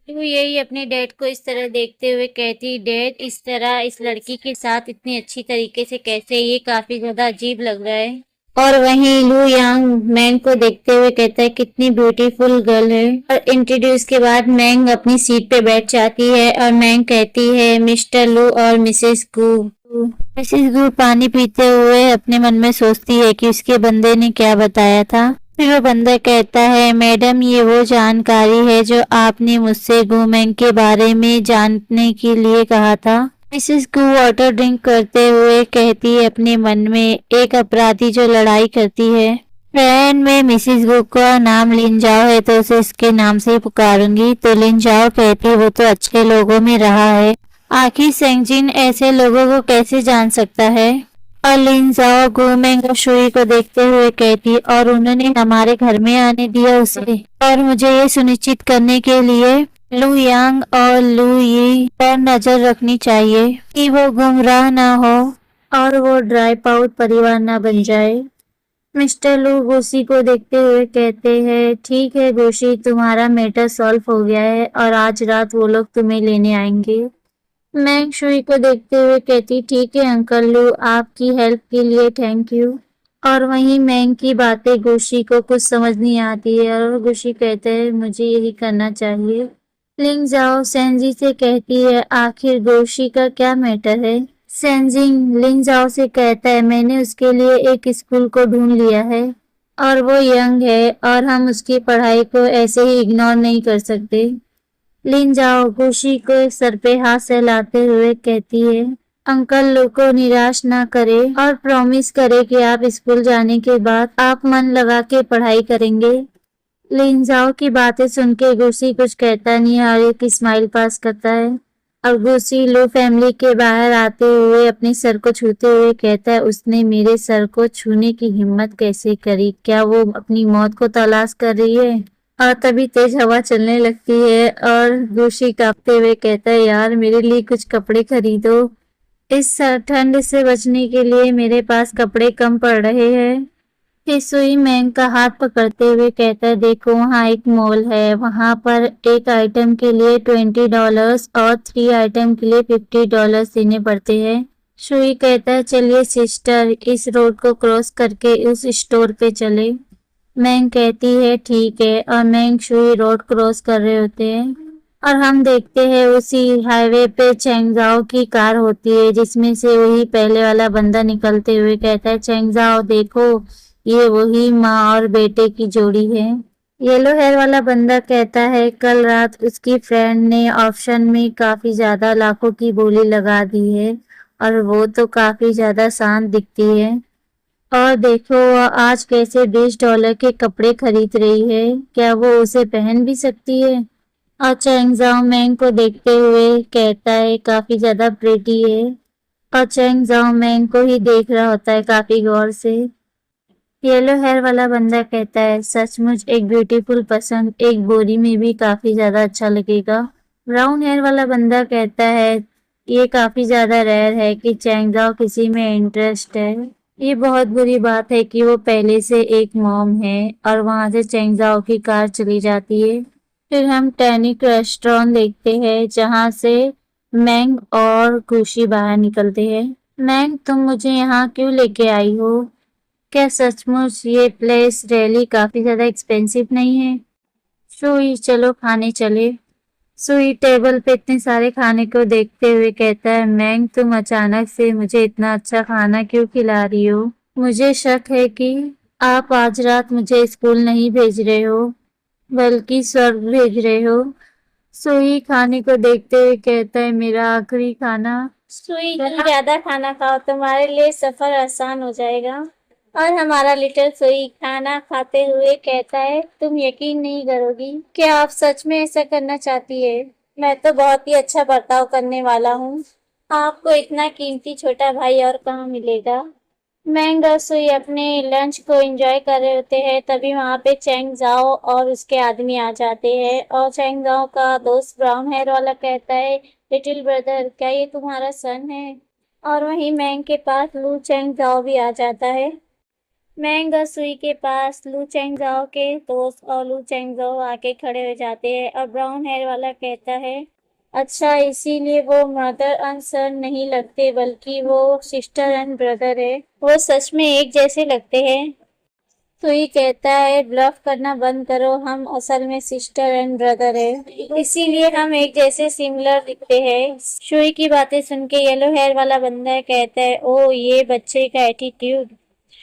लू यही अपने डैड को इस तरह देखते हुए कहती, डैड इस तरह इस लड़की के साथ इतनी अच्छी तरीके से कैसे, ये काफी ज्यादा अजीब लग रहा है। और वहीं लू यांग मैंग को देखते हुए कहता है, कितनी ब्यूटीफुल गर्ल है। और इंट्रोड्यूस के बाद मैंग अपनी सीट पे बैठ जाती है और मैंग कहती है, मिस्टर लू और मिसेस गू। मिसेस गू पानी पीते हुए अपने मन में सोचती है कि उसके बंदे ने क्या बताया था। फिर वो बंदा कहता है, मैडम ये वो जानकारी है जो आपने मुझसे गू मैंग के बारे में जानने के लिए कहा था। मिसेस गू वाटर ड्रिंक करते हुए कहती है अपने मन में, एक अपराधी जो लड़ाई करती है, फ्रेंड में मिसेस गू का नाम लिन जाओ है तो उसे इसके नाम से ही पुकारूंगी। तो लिन जाओ कहती, वो तो अच्छे लोगों में रहा है, आखिर सेंगजिन ऐसे लोगों को कैसे जान सकता है। और लिन जाओ गू मैंग और शुई को देखते हुए कहती, और उन्होंने हमारे घर में आने दिया उसे, और मुझे ये सुनिश्चित करने के लिए लू यांग और लू यी पर नजर रखनी चाहिए कि वो गुमराह ना हो और वो ड्राइप आउट परिवार ना बन जाए। मिस्टर लू गोशी को देखते हुए कहते हैं, ठीक है गोशी, तुम्हारा मैटर सॉल्व हो गया है और आज रात वो लोग तुम्हें लेने आएंगे। मैंग शुई को देखते हुए कहती, ठीक है अंकल लू, आपकी हेल्प के लिए थैंक यू। और वहीं मैंग की बातें गोशी को कुछ समझ नहीं आती है और गोशी कहते हैं, मुझे यही करना चाहिए। लिंग जाओ सेंजी से कहती है, आखिर गोशी का क्या मैटर है। सेंजिंग लिंग जाओ से कहता है, मैंने उसके लिए एक स्कूल को ढूंढ लिया है और वो यंग है और हम उसकी पढ़ाई को ऐसे ही इग्नोर नहीं कर सकते। लिन जाओ गोशी को सर पे हाथ सहलाते हुए कहती है, अंकल लो को निराश ना करे और प्रॉमिस करे कि आप स्कूल जाने के बाद आप मन लगा के पढ़ाई करेंगे। लिन जाओ की बातें सुन के गोशी कुछ कहता नहीं और एक स्माइल पास करता है और गोशी लो फैमिली के बाहर आते हुए अपने सर को छूते हुए कहता है, उसने मेरे सर को छूने की हिम्मत कैसे करी, क्या वो अपनी मौत को तलाश कर रही है। और तभी तेज हवा चलने लगती है और गुशी कांपते हुए कहता है, यार मेरे लिए कुछ कपड़े खरीदो। इस ठंड से बचने के लिए मेरे पास कपड़े कम पड़ रहे हैं। हिसुई मैंग का हाथ पकड़ते हुए कहता है, देखो वहाँ एक मॉल है, वहाँ पर एक आइटम के लिए $20 और 3 आइटम के लिए $50 देने पड़ते हैं। शुई कहता है, चलिए सिस्टर, इस रोड को क्रॉस करके उस स्टोर पे चले। मैंग कहती है ठीक है, और मैंग शुई रोड क्रॉस कर रहे होते हैं और हम देखते हैं उसी हाईवे पे चेंगजाओ की कार होती है, जिसमें से वही पहले वाला बंदा निकलते हुए कहता है, चेंगजाओ देखो, ये वही माँ और बेटे की जोड़ी है। येलो हेयर वाला बंदा कहता है, कल रात उसकी फ्रेंड ने ऑप्शन में काफी ज्यादा लाखों की बोली लगा दी है और वो तो काफी ज्यादा शांत दिखती है। और देखो वो आज कैसे $20 के कपड़े खरीद रही है, क्या वो उसे पहन भी सकती है? और चैंग जाओ मैंग को देखते हुए कहता है, काफी ज्यादा प्रेटी है। और चैंग जाओ मैंग को ही देख रहा होता है काफी गौर से। येलो हेयर वाला बंदा कहता है, सचमुच एक ब्यूटीफुल पसंद एक बोरी में भी काफी ज्यादा अच्छा लगेगा। ब्राउन हेयर वाला बंदा कहता है, ये काफी ज्यादा रेयर है कि चैंगजाओ किसी में इंटरेस्ट है। ये बहुत बुरी बात है कि वो पहले से एक मॉम है। और वहां से चैंगजाओ की कार चली जाती है। फिर हम टैनिक रेस्टोरेंट देखते हैं, जहां से मैंग और खुशी बाहर निकलते हैं। मैंग, तुम मुझे यहाँ क्यों लेके आई हो? क्या सचमुच ये प्लेस रियली काफी ज्यादा एक्सपेंसिव नहीं है? सुई, चलो खाने चले। सुई टेबल पे इतने सारे खाने को देखते हुए कहता है, मैंग तुम अचानक से मुझे इतना अच्छा खाना क्यों खिला रही हो? मुझे शक है कि आप आज रात मुझे स्कूल नहीं भेज रहे हो, बल्कि स्वर्ग भेज रहे हो। सुई खाने को देखते हुए कहता है, मेरा आखिरी खाना। सुई, तुम ज्यादा खाना खाओ, तुम्हारे लिए सफर आसान हो जाएगा। और हमारा लिटिल सुई खाना खाते हुए कहता है, तुम यकीन नहीं करोगी, क्या आप सच में ऐसा करना चाहती है? मैं तो बहुत ही अच्छा बर्ताव करने वाला हूँ। आपको इतना कीमती छोटा भाई और कहाँ मिलेगा? मैंग और सुई अपने लंच को एंजॉय कर रहे होते हैं, तभी वहां पे चैंग जाओ और उसके आदमी आ जाते हैं। और चैंग जाओ का दोस्त ब्राउन हेयर वाला कहता है, लिटिल ब्रदर, क्या ये तुम्हारा सन है? और वहीं मैंग के पास लू चैंग जाओ भी आ जाता है। मैंग और सुई के पास लू चैंगजाओ के दोस्त और लू चैंगजाओ आके खड़े हो जाते हैं। और ब्राउन हेयर वाला कहता है, अच्छा इसीलिए वो मदर एंड सन नहीं लगते, बल्कि वो सिस्टर एंड ब्रदर है। वो सच में एक जैसे लगते हैं। सुई कहता है, ब्लफ करना बंद करो, हम असल में सिस्टर एंड ब्रदर है, इसीलिए हम एक जैसे सिमिलर दिखते हैं। सुई की बातें सुन के येलो हेयर वाला बंदा कहता है, ओ ये बच्चे का एटीट्यूड।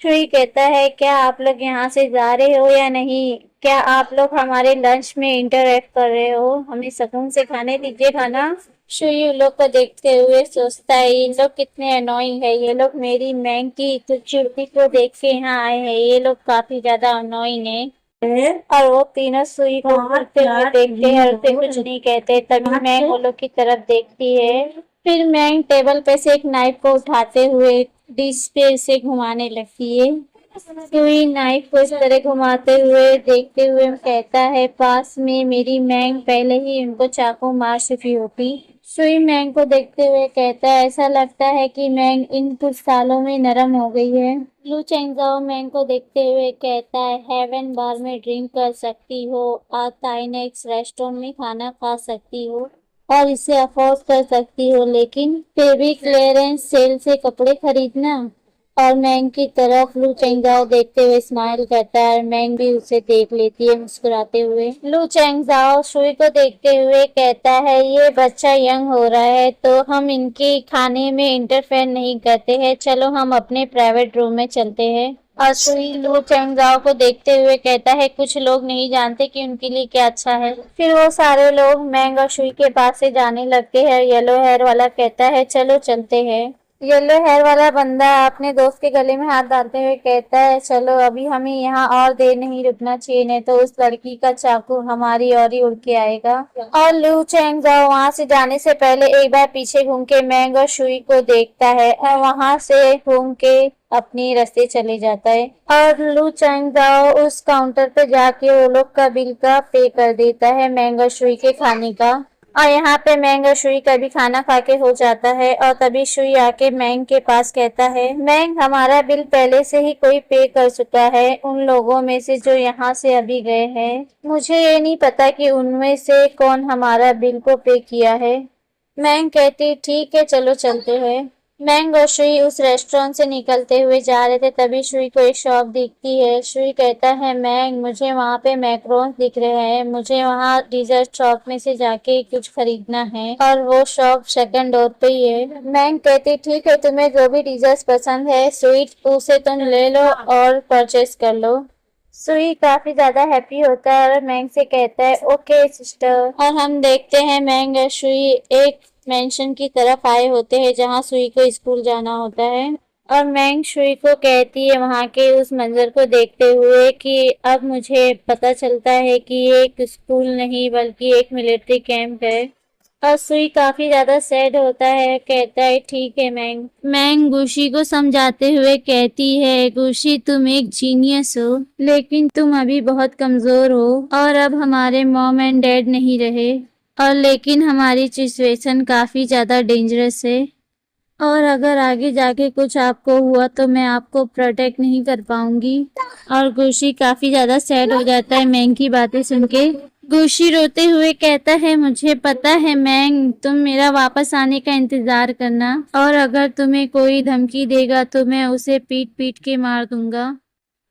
शुई कहता है, क्या आप लोग यहाँ से जा रहे हो या नहीं? क्या आप लोग हमारे लंच में इंटरएक्ट कर रहे हो? हमें सुकून से खाने दीजिए खाना। शुई उन लोग को देखते हुए सोचता है, ये लोग कितने अनोइंग है, ये लोग मेरी मैंग की खूबसूरती को देख के यहाँ आए हैं, ये लोग काफी ज्यादा अनोइंग है। और वो तीनों सुई को घूरते हुए देखते हैं और उसे कुछ नहीं कहते। तभी मैंग वो लोग की तरफ देखती है। फिर मैंग टेबल पे से एक नाइफ को उठाते हुए डिश पे उसे घुमाने लगती है। सुई नाइफ को इस तरह घुमाते हुए देखते हुए कहता है, पास में मेरी मैंग पहले ही उनको चाकू मार चुकी होती। सुई मैंग को देखते हुए कहता है, ऐसा लगता है कि मैंग इन कुछ सालों में नरम हो गई है। लू चेंगजाओ मैंग को देखते हुए कहता है, हेवन बार में ड्रिंक कर सकती हो, आज ताइनेक्स रेस्टोरेंट में खाना खा सकती हो और इसे अफोर्ड कर सकती हो, लेकिन फिर भी क्लियरेंस सेल से कपड़े खरीदना। और मैंग की तरफ लू चेंगजाओ देखते हुए स्माइल करता है और मैंग भी उसे देख लेती है मुस्कुराते हुए। लू चेंगजाओ शुई को देखते हुए कहता है, ये बच्चा यंग हो रहा है तो हम इनके खाने में इंटरफेयर नहीं करते हैं, चलो हम अपने प्राइवेट रूम में चलते हैं। और सुई लू चेंगजाओ को देखते हुए कहता है, कुछ लोग नहीं जानते कि उनके लिए क्या अच्छा है। फिर वो सारे लोग मैंग और शुई के पास से जाने लगते हैं। येलो हेयर वाला कहता है, चलो चलते हैं। येलो हेयर वाला बंदा अपने दोस्त के गले में हाथ डालते हुए कहता है, चलो अभी हमें यहाँ और देर नहीं रुकना चाहिए, नहीं तो उस लड़की का चाकू हमारी ओर ही उड़ के आएगा। और लू चैंग जाओ वहां से जाने से पहले एक बार पीछे घूम के मैंग और शुई को देखता है और वहां से घूम के अपनी रास्ते चले जाता है। और लू चैंग जाओ उस काउंटर पे जाके वो लोग का बिल का पे कर देता है, मैंग और शुई के खाने का। और यहाँ पे मैंग और शुई का भी खाना खा के हो जाता है और तभी शुई आके मैंग के पास कहता है, मैंग हमारा बिल पहले से ही कोई पे कर चुका है उन लोगों में से जो यहाँ से अभी गए हैं। मुझे ये नहीं पता कि उनमें से कौन हमारा बिल को पे किया है। मैंग कहती ठीक है चलो चलते हैं। मैंग और शुई उस रेस्टोरेंट से निकलते हुए जा रहे थे तभी शुई को एक शॉप दिखती है। शुई कहता है, मैंग मुझे वहाँ पे मैक्रोन्स दिख रहे हैं, मुझे वहाँ डिजर्ट शॉप में से जाके कुछ खरीदना है और वो शॉप सेकंड डोर पे ही है। मैंग कहती ठीक है, तुम्हें जो भी डिजर्ट पसंद है स्वीट उसे तुम ले लो और परचेस कर लो। सुई काफी ज्यादा हैप्पी होता है और मैंग से कहता है ओके सिस्टर। और हम देखते हैं मैंग और सुई एक मेंशन की तरफ आए होते हैं जहां सुई को स्कूल जाना होता है। और मैंग शुई को कहती है वहां के उस मंजर को देखते हुए कि अब मुझे पता चलता है कि ये एक स्कूल नहीं बल्कि एक मिलिट्री कैंप है। और सुई काफी ज्यादा सैड होता है, कहता है ठीक है मैंग। मैंग गुशी को समझाते हुए कहती है, गुशी तुम एक जीनियस हो लेकिन तुम अभी बहुत कमजोर हो और अब हमारे मॉम एंड डैड नहीं रहे और लेकिन हमारी सिचुएशन काफी ज्यादा डेंजरस है और अगर आगे जाके कुछ आपको हुआ तो मैं आपको प्रोटेक्ट नहीं कर पाऊंगी। और गुशी काफी ज्यादा सैड हो जाता है मैंग की बातें सुन के। गुशी रोते हुए कहता है, मुझे पता है मैंग, तुम मेरा वापस आने का इंतजार करना और अगर तुम्हें कोई धमकी देगा तो मैं उसे पीट पीट के मार दूंगा।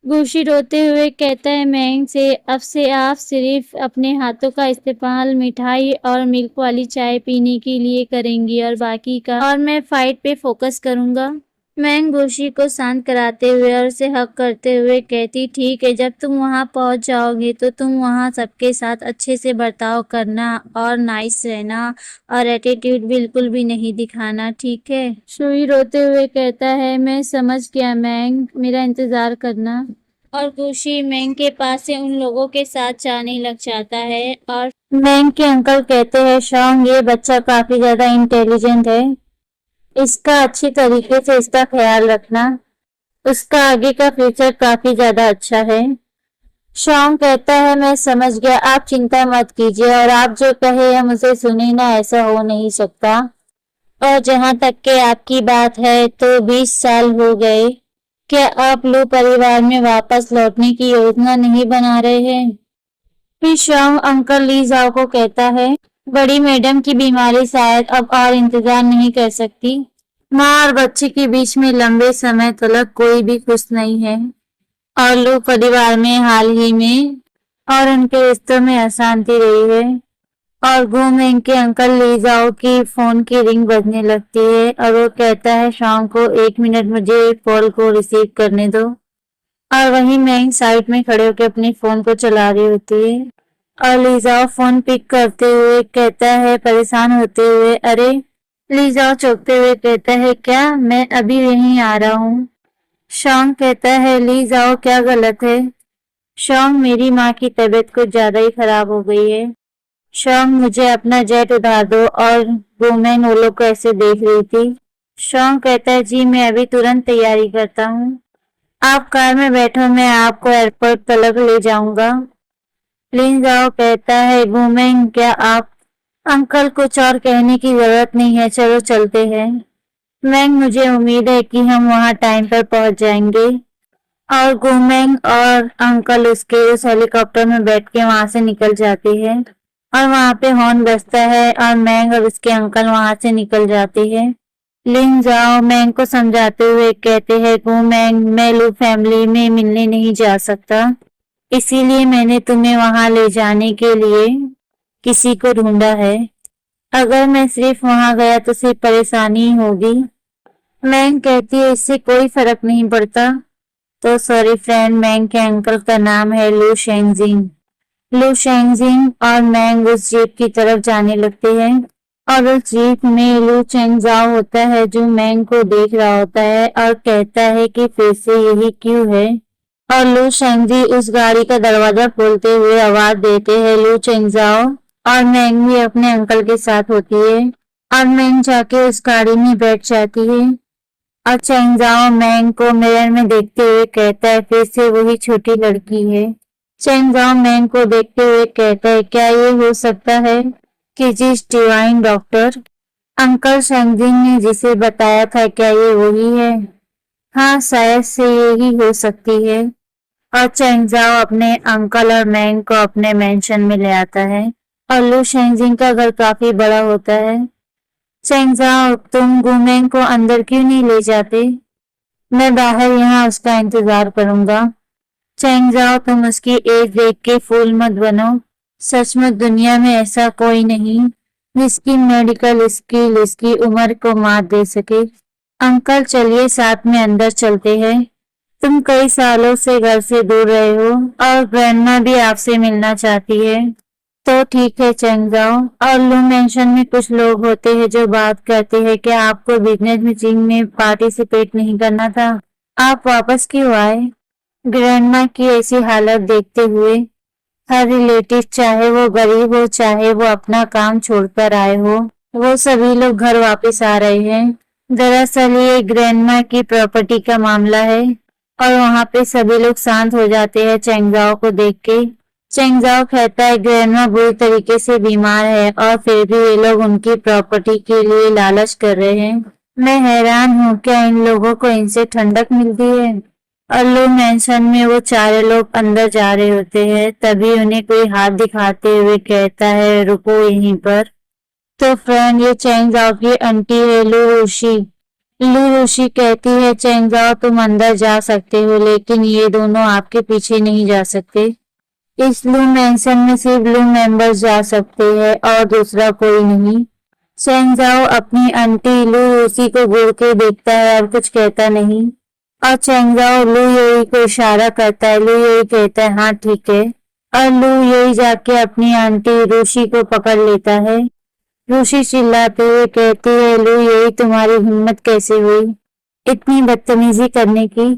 गुशी रोते हुए कहता है मैंग से आप सिर्फ अपने हाथों का इस्तेमाल मिठाई और मिल्क वाली चाय पीने के लिए करेंगी और बाकी का और मैं फाइट पे फोकस करूंगा। मैंग गुशी को शांत कराते हुए और उसे हक करते हुए कहती ठीक है, जब तुम वहां पहुंच जाओगे तो तुम वहां सबके साथ अच्छे से बर्ताव करना और नाइस रहना और एटीट्यूड बिल्कुल भी नहीं दिखाना, ठीक है। शुई रोते हुए कहता है मैं समझ गया मैंग, मेरा इंतजार करना। और गुशी मैंग के पास से उन लोगों के साथ जाने लग जाता है। और मैंग के अंकल कहते हैं, शॉन्ग ये बच्चा काफी ज्यादा इंटेलिजेंट है, इसका अच्छी तरीके से इसका ख्याल रखना, उसका आगे का फ्यूचर काफी ज्यादा अच्छा है। शॉन्ग कहता है मैं समझ गया, आप चिंता मत कीजिए और आप जो कहे हम उसे सुने ना, ऐसा हो नहीं सकता। और जहां तक के आपकी बात है तो 20 साल हो गए, क्या आप लू परिवार में वापस लौटने की योजना नहीं बना रहे हैं? फिर शॉन्ग अंकल ली जाओ को कहता है, बड़ी मैडम की बीमारी शायद अब और इंतजार नहीं कर सकती। माँ और बच्चे के बीच में लंबे समय तक कोई भी खुश नहीं है और लू परिवार में हाल ही में और उनके रिश्तों में अशांति रही है। और घूमेंग के अंकल ली जाओ की फोन की रिंग बजने लगती है और वो कहता है शाम को 1 मिनट मुझे कॉल को रिसीव करने दो। और वहीं मैंग साइड में खड़े होकर अपनी फोन को चला रही होती है और लीजाओ फोन पिक करते हुए कहता है परेशान होते हुए, अरे। लीजाओ चौंकते हुए कहता है, क्या, मैं अभी यहीं आ रहा हूँ। शॉन्ग कहता है, लीजाओ क्या गलत है? शॉन्ग मेरी माँ की तबीयत कुछ ज्यादा ही खराब हो गई है। शॉन्ग मुझे अपना जेट उधार दो। और वुमेन वो लोग को ऐसे देख रही थी। शॉन्ग कहता है, जी मैं अभी तुरंत तैयारी करता हूँ, आप कार में बैठो, मैं आपको एयरपोर्ट तक ले जाऊंगा। लिन जाओ कहता है, वुमेन क्या आप? अंकल कुछ और कहने की जरूरत नहीं है, चलो चलते हैं। मैंग मुझे उम्मीद है कि हम वहाँ टाइम पर पहुंच जाएंगे। और गुमेंग और अंकल उसके उस हेलीकॉप्टर में बैठ के वहां से निकल जाते हैं और वहां पे हॉर्न बजता है और मैंग और उसके अंकल वहां से निकल जाते हैं। लिन जाओ मैंग को समझाते हुए कहते हैं, गुमेंग मैं लू फैमिली में मिलने नहीं जा सकता, इसीलिए मैंने तुम्हें वहां ले जाने के लिए किसी को ढूंढा है। अगर मैं सिर्फ वहां गया तो सिर्फ परेशानी ही होगी। मैंग कहती है, इससे कोई फर्क नहीं पड़ता। तो सॉरी फ्रेंड, मैंग के अंकल का नाम है लू शेंगजिंग। लू शेंगजिंग और मैंग उस जीप की तरफ जाने लगते हैं और उस जीप में लू चेंगजाओ होता है जो मैंग को देख रहा होता है और कहता है कि फिर से यही क्यों है। और लू शेंगजी उस गाड़ी का दरवाजा खोलते हुए आवाज देते हैं लू चेंगजाओ, और मैंग भी अपने अंकल के साथ होती है और मैंग जाके उस गाड़ी में बैठ जाती है। और चेंगजाओ मैंग को मिरर में देखते हुए कहता है फिर से वही छोटी लड़की है। चेंगजाओ मैंग को देखते हुए कहता है क्या ये हो सकता है कि जिस डिवाइन डॉक्टर अंकल शेंगजिन ने जिसे बताया था क्या ये वही है। हाँ शायद से यही हो सकती है। और चेंगजाओ अपने अंकल और मैंग को अपने मेंशन में ले आता है और लू शेंगजिन का घर काफी बड़ा होता है। चेंगजाओ तुम गुमेंग को अंदर क्यों नहीं ले जाते? मैं बाहर यहाँ उसका इंतजार करूंगा। चेंगजाओ तुम उसकी एज देख के फूल मत बनो। सचमुच दुनिया में ऐसा कोई नहीं जिसकी मेडिकल स्किल इसकी उम्र को मात दे सके। अंकल चलिए साथ में अंदर चलते हैं। तुम कई सालों से घर से दूर रहे हो और ग्रैंडमा भी आपसे मिलना चाहती है। तो ठीक है चेंगजाओ। और लू मेंशन में कुछ लोग होते हैं जो बात करते हैं कि आपको बिजनेस मीटिंग में पार्टिसिपेट नहीं करना था, आप वापस क्यों आए? ग्रैंडमा की ऐसी हालत देखते हुए हर रिलेटिव चाहे वो गरीब हो चाहे वो अपना काम छोड़कर आए हो वो सभी लोग घर वापस आ रहे हैं। दरअसल ये ग्रैंडमा की प्रॉपर्टी का मामला है और वहाँ पे सभी लोग शांत हो जाते हैं चेंगजाओ को देख के। चेंगजाओ कहता है ग्रैंडमा बुरी तरीके से बीमार है और फिर भी ये लोग उनकी प्रॉपर्टी के लिए लालच कर रहे हैं। मैं हैरान हूँ क्या इन लोगों को इनसे ठंडक मिलती है। और लू मेंशन में वो चारों लोग अंदर जा रहे होते हैं तभी उन्हें कोई हाथ दिखाते हुए कहता है रुको यहीं पर। तो फ्रेंड ये चेंगजाओ की आंटी है लू रूशी। लू रूशी कहती है चेंगजाओ तुम अंदर जा सकते हो लेकिन ये दोनों आपके पीछे नहीं जा सकते। इस लू मेंशन में सिर्फ लू मेंबर्स जा सकते हैं और दूसरा कोई नहीं। चेंगजाओ अपनी आंटी लू रूसी को घूर के देखता है और कुछ कहता नहीं। और चेंगजाओ लू योई को इशारा करता है। लू योई कहता है हाँ ठीक है। और लू योई जाके अपनी आंटी रूशी को पकड़ लेता है। रूशी चिल्लाते हुए कहती है लू योई तुम्हारी हिम्मत कैसे हुई इतनी बदतमीजी करने की?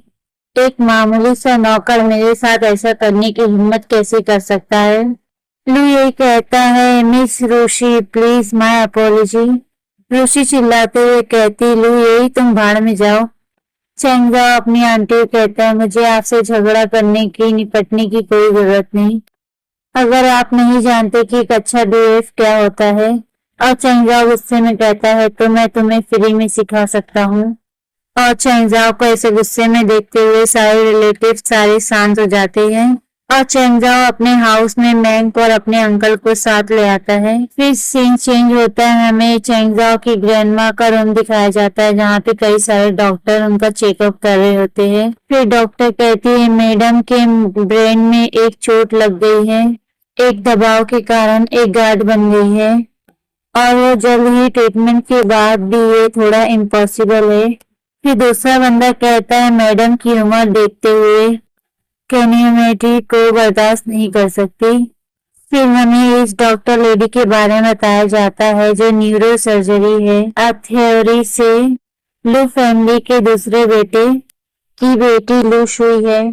एक मामूली सा नौकर मेरे साथ ऐसा करने की हिम्मत कैसे कर सकता है? लू योई कहता है मिस रूशी प्लीज माय अपॉलॉजी। रूशी चिल्लाते हुए कहती लू योई तुम भाड़ में जाओ। चेंगजाओ अपनी आंटी को कहता है मुझे आपसे झगड़ा करने की निपटने की कोई जरूरत नहीं। अगर आप नहीं जानते कि एक अच्छा डीएफ क्या होता है। और चेंगजाओ गुस्से में कहता है तो मैं तुम्हें फ्री में सिखा सकता हूँ। और चेंगजाओ को ऐसे गुस्से में देखते हुए सारे रिलेटिव सारे शांत हो जाते हैं और चेंगजाओ अपने हाउस में मैंग और अपने अंकल को साथ ले आता है। फिर सीन चेंज होता है हमें चेंगजाओ की ग्रैंडमा का रूम दिखाया जाता है जहाँ पे कई सारे डॉक्टर उनका चेकअप कर रहे होते हैं। फिर डॉक्टर कहती है मैडम के ब्रेन में एक चोट लग गई है, एक दबाव के कारण एक गांठ बन गई है और वो जल्द ही ट्रीटमेंट के बाद भी ये थोड़ा इम्पॉसिबल है। फिर दूसरा बंदा कहता है मैडम की उम्र देखते हुए कैनियोमेट्री को बर्दाश्त नहीं कर सकती। फिर हमें इस डॉक्टर लेडी के बारे में बताया जाता है जो न्यूरो सर्जरी है। अब थ्योरी से लू फैमिली के दूसरे बेटे की बेटी लू शुई है।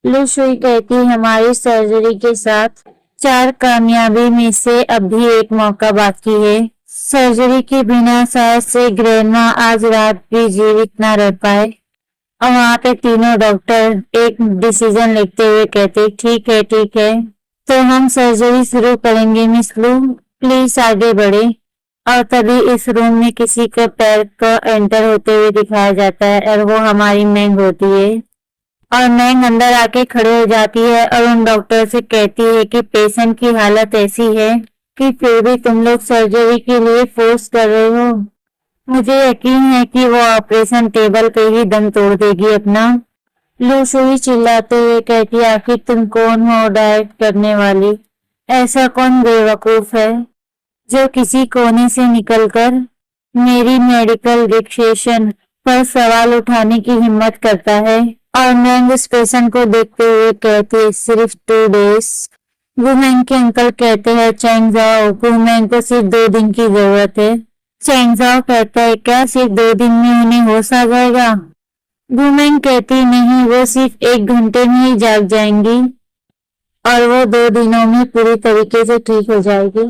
लू शुई कहती हमारी सर्जरी के साथ 4 कामयाबी में से अब भी एक मौका बाकी है। सर्जरी के बिना शायद से ग्रैंडमा आज रात भी जीवित ना रह पाए। और वहाँ पे तीनों डॉक्टर एक डिसीजन लेते हुए कहते ठीक है तो हम सर्जरी शुरू करेंगे मिस लू प्लीज आगे बढ़े। और तभी इस रूम में किसी के पैर को एंटर होते हुए दिखाया जाता है और वो हमारी मैंग होती है। और मैंग अंदर आके खड़े हो जाती है और उन डॉक्टर से कहती है कि पेशेंट की हालत ऐसी है कि फिर भी तुम लोग सर्जरी के लिए फोर्स कर रहे हो। मुझे यकीन है कि वो ऑपरेशन टेबल पे ही दम तोड़ देगी अपना। लू शुई चिल्लाते हुए कहती आखिर तुम कौन हो डायरेक्ट करने वाली? ऐसा कौन बेवकूफ है जो किसी कोने से निकलकर मेरी मेडिकल डिक्टेशन पर सवाल उठाने की हिम्मत करता है? और मैंग उस पेशेंट को देखते हुए कहती है सिर्फ 2 डेज वुमेंग के अंकल कहते हैं चैंग जाओ, वुमेंग को सिर्फ 2 दिन की जरूरत है। चैंग जाओ कहता है क्या सिर्फ 2 दिन में उन्हें होश आ जाएगा? वुमेंग कहती नहीं, वो सिर्फ 1 घंटे में ही जाग जाएंगी और वो 2 दिनों में पूरी तरीके से ठीक हो जाएगी।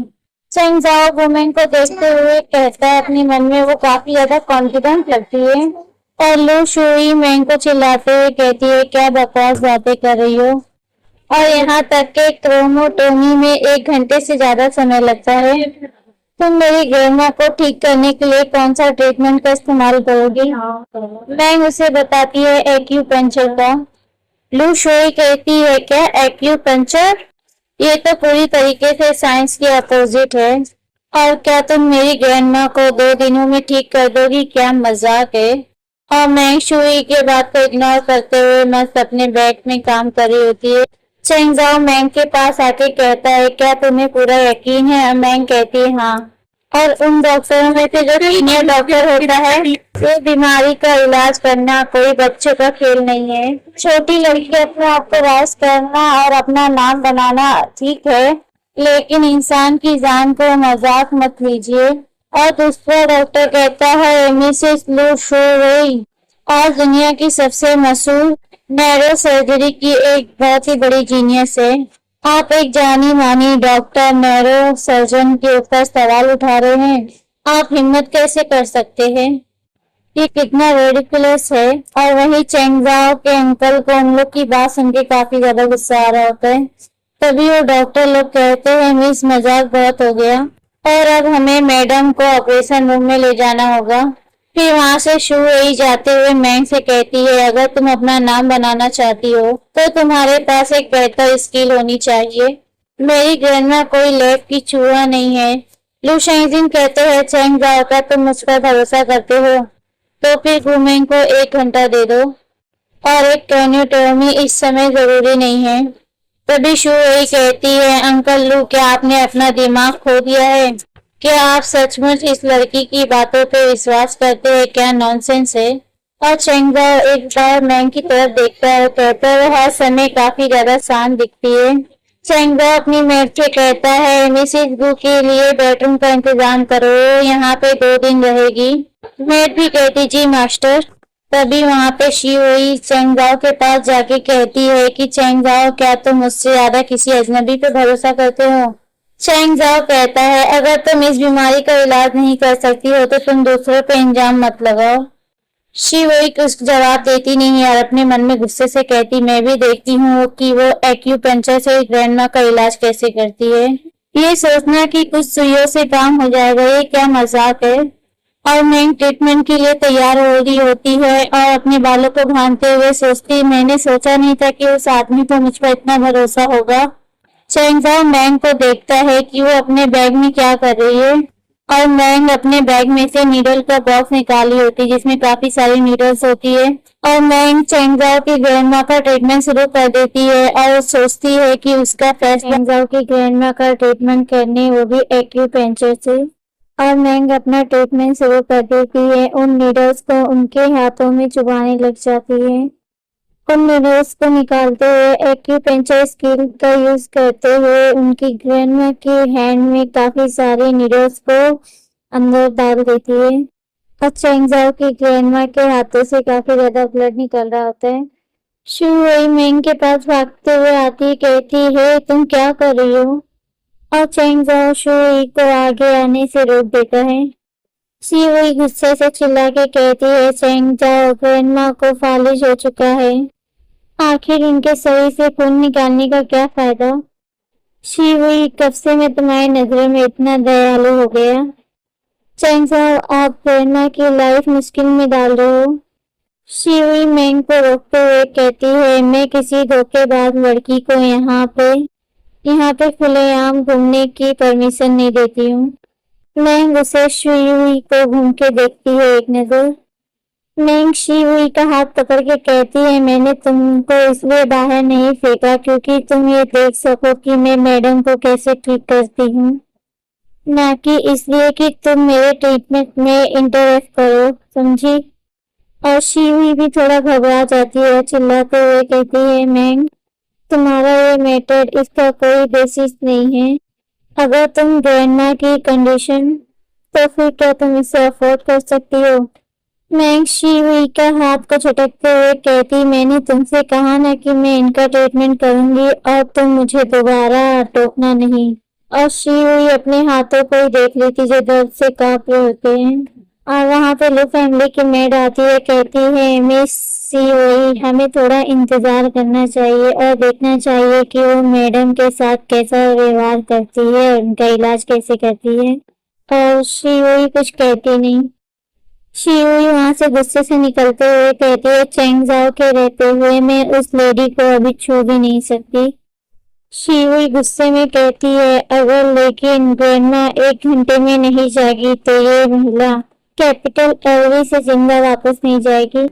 चैंग जाओ वुमेंग को देखते हुए कहता है अपने मन में वो काफी ज्यादा कॉन्फिडेंट लगती है। और लू शुई मेंग को चिल्लाते हुए कहती है क्या बकवास बातें कर रही हो, और यहाँ तक के क्रोमोटोमी में 1 घंटे से ज्यादा समय लगता है। तुम मेरी ग्रैंडमा को ठीक करने के लिए कौन सा ट्रीटमेंट का इस्तेमाल करोगी? मैंग उसे बताती है एक्यूपंक्चर का। लू शोई कहती है क्या एक्यूपंक्चर? ये तो पूरी तरीके से साइंस के अपोजिट है। और क्या तुम मेरी ग्रैंडमा को 2 दिनों में ठीक कर दोगी? क्या मजाक है? और मैंग शुई के बात को इग्नोर करते हुए मस्त अपने बैग में काम कर रही होती है। चैंग जाओ मैंग के पास आके कहता है क्या तुम्हें पूरा यकीन है? और मैंग कहती है हाँ। और उन डॉक्टरों में से जो सीनियर डॉक्टर होता है, ये बीमारी का इलाज करना कोई बच्चों का खेल नहीं है। छोटी लड़की अपने आप को राज करना और अपना नाम बनाना ठीक है, लेकिन इंसान की जान को मजाक मत लीजिए। और दूसरा डॉक्टर कहता है मिसेस लू शोई और दुनिया की सबसे मशहूर नैरो सर्जरी की एक बहुत ही बड़ी जीनियस है। आप एक जानी मानी डॉक्टर नैरो सर्जन के ऊपर सवाल उठा रहे हैं। आप हिम्मत कैसे कर सकते हैं? ये कितना रेडिकुलस है। और वही चैंग जाओ के अंकल को उन लोग की बात सुन के काफी ज्यादा गुस्सा आ रहा होता है। तभी वो डॉक्टर लोग कहते हैं मिस मजाक बहुत हो गया और अब हमें मैडम को ऑपरेशन रूम में ले जाना होगा। फिर वहां से शू वही जाते हुए मैंग से कहती है अगर तुम अपना नाम बनाना चाहती हो तो तुम्हारे पास एक बेहतर स्किल होनी चाहिए। मेरी ग्रैंडमा कोई लैब की चूहा नहीं है। लू शेंगजिन कहते हैं चैंग जाओ का तुम मुझ पर भरोसा करते हो तो फिर वुमेंग को 1 घंटा दे दो और एक क्रोनियोटोमी इस समय जरूरी नहीं है। तभी शू वही कहती है अंकल लू क्या आपने अपना दिमाग खो दिया है? क्या आप सचमुच इस लड़की की बातों पे विश्वास करते हैं? क्या नॉनसेंस है? और चैंग जाओ एक बार मैंग की तरफ देखता है, कहता है हर समय काफी ज्यादा शांत दिखती है। चैंग जाओ अपनी मेड से कहता है मिसेस गू के लिए बेडरूम का इंतजाम करो, यहाँ पे 2 दिन रहेगी। मेड भी कहती जी मास्टर। तभी वहाँ पे शी हुई चैंग जाओ के पास जाके कहती है कि चैंग जाओ क्या तुम मुझसे ज्यादा किसी अजनबी पे भरोसा करते हो? चैंग जाओ कहता है अगर तुम इस बीमारी का इलाज नहीं कर सकती हो तो तुम दूसरों पे इंजाम मत लगाओ। शी वही कुछ जवाब देती नहीं और अपने मन में गुस्से से कहती मैं भी देखती हूँ कि वो एक्यूपंक्चर से ग्रैंडमा का इलाज कैसे करती है। ये सोचना कि कुछ सुइयों से काम हो जाएगा ये क्या मजाक है। और मैंग ट्रीटमेंट के लिए तैयार हो रही होती है और अपने बालों को बांधते हुए सोचती मैंने सोचा नहीं था कि उस आदमी को मुझ पर इतना भरोसा होगा। चैंग जाओ मैंग को देखता है कि वो अपने बैग में क्या कर रही है और मैंग अपने बैग में से नीडल का बॉक्स निकाली होती है जिसमें काफी सारी नीडल्स होती है। और मैंग चैंग जाओ की ग्रैंडमा का ट्रीटमेंट शुरू कर देती है और सोचती है कि उसका फैसला चैंग जाओ की ग्रैंडमा का ट्रीटमेंट करने वो भी एक्यूपंक्चर से। और मैंग अपना ट्रीटमेंट शुरू कर देती है। उन नीडल्स को उनके हाथों में चुभाने लग जाती है। उन नीडल्स को निकालते हुए एक्यूपंक्चर स्किल का यूज करते हुए उनकी ग्रैंडमा के हैंड में काफी सारे नीडल्स को अंदर डाल देती है और चैंग जाओ की ग्रैंडमा के हाथों से काफी ज्यादा ब्लड निकल रहा होता है। शू वही मैंग के पास भागते हुए आती कहती है तुम क्या कर रही हो? और चैंग जाओ शू वही को आगे आने से रोक देता है। शी वही गुस्से से चिल्ला के कहती है चैंग जाओ ग्रैंडमा को फालिज हो चुका है, आखिर इनके शरीर से खून निकालने का क्या फायदा? शी वही कब से मैं तुम्हारी नजरों में इतना दयालु हो गया? चैंग जाओ आप ग्रैंडमा की लाइफ मुश्किल में डाल रहे हो। शी वही मैंग को रोकते हुए कहती है मैं किसी धोखेबाज लड़की को यहाँ पे खुलेआम घूमने की परमिशन नहीं देती हूँ। मैंग उसे शी वही को घूम के देखती है एक नजर। मैंग शी वही का हाथ पकड़ के कहती है मैंने तुमको इसलिए बाहर नहीं फेंका क्योंकि तुम ये देख सको कि मैं मैडम को कैसे ठीक करती हूँ, ना कि इसलिए कि तुम मेरे ट्रीटमेंट में इंटरेस्ट करो, समझी? और शी वही भी थोड़ा घबरा जाती है, चिल्लाते हुए कहती है मैंग तुम्हारा ये मैटर इसका कोई बेसिस नहीं है। अगर तुम ग्रैंडमा की कंडीशन तो फिर क्या तुम इसे अफोर्ड कर सकती हो? मैंग शीवी का हाथ को झटकते हुए कहती, मैंने तुमसे कहा ना कि मैं इनका ट्रीटमेंट करूंगी और तुम मुझे दोबारा टोकना नहीं। और शीवी अपने हाथों को ही देख रही थी जो दर्द से कांप रहे होते हैं। और वहां पे लू फैमिली की मेड आती है, कहती है मिस शीवी हमें थोड़ा इंतजार करना चाहिए और देखना चाहिए कि वो मैडम के साथ कैसा व्यवहार करती है, उनका इलाज कैसे करती है। और शीवी कुछ कहती नहीं। शियुई वहां से गुस्से से निकलते हुए कहती है, चेंगजाओ के रहते हुए मैं उस लेडी को अभी छू भी नहीं सकती। शियुई गुस्से में कहती है, अगर लेकिन ग्रैंडमा 1 घंटे में नहीं जागी तो ये महिला कैपिटल एलवी से जिंदा वापस नहीं जाएगी।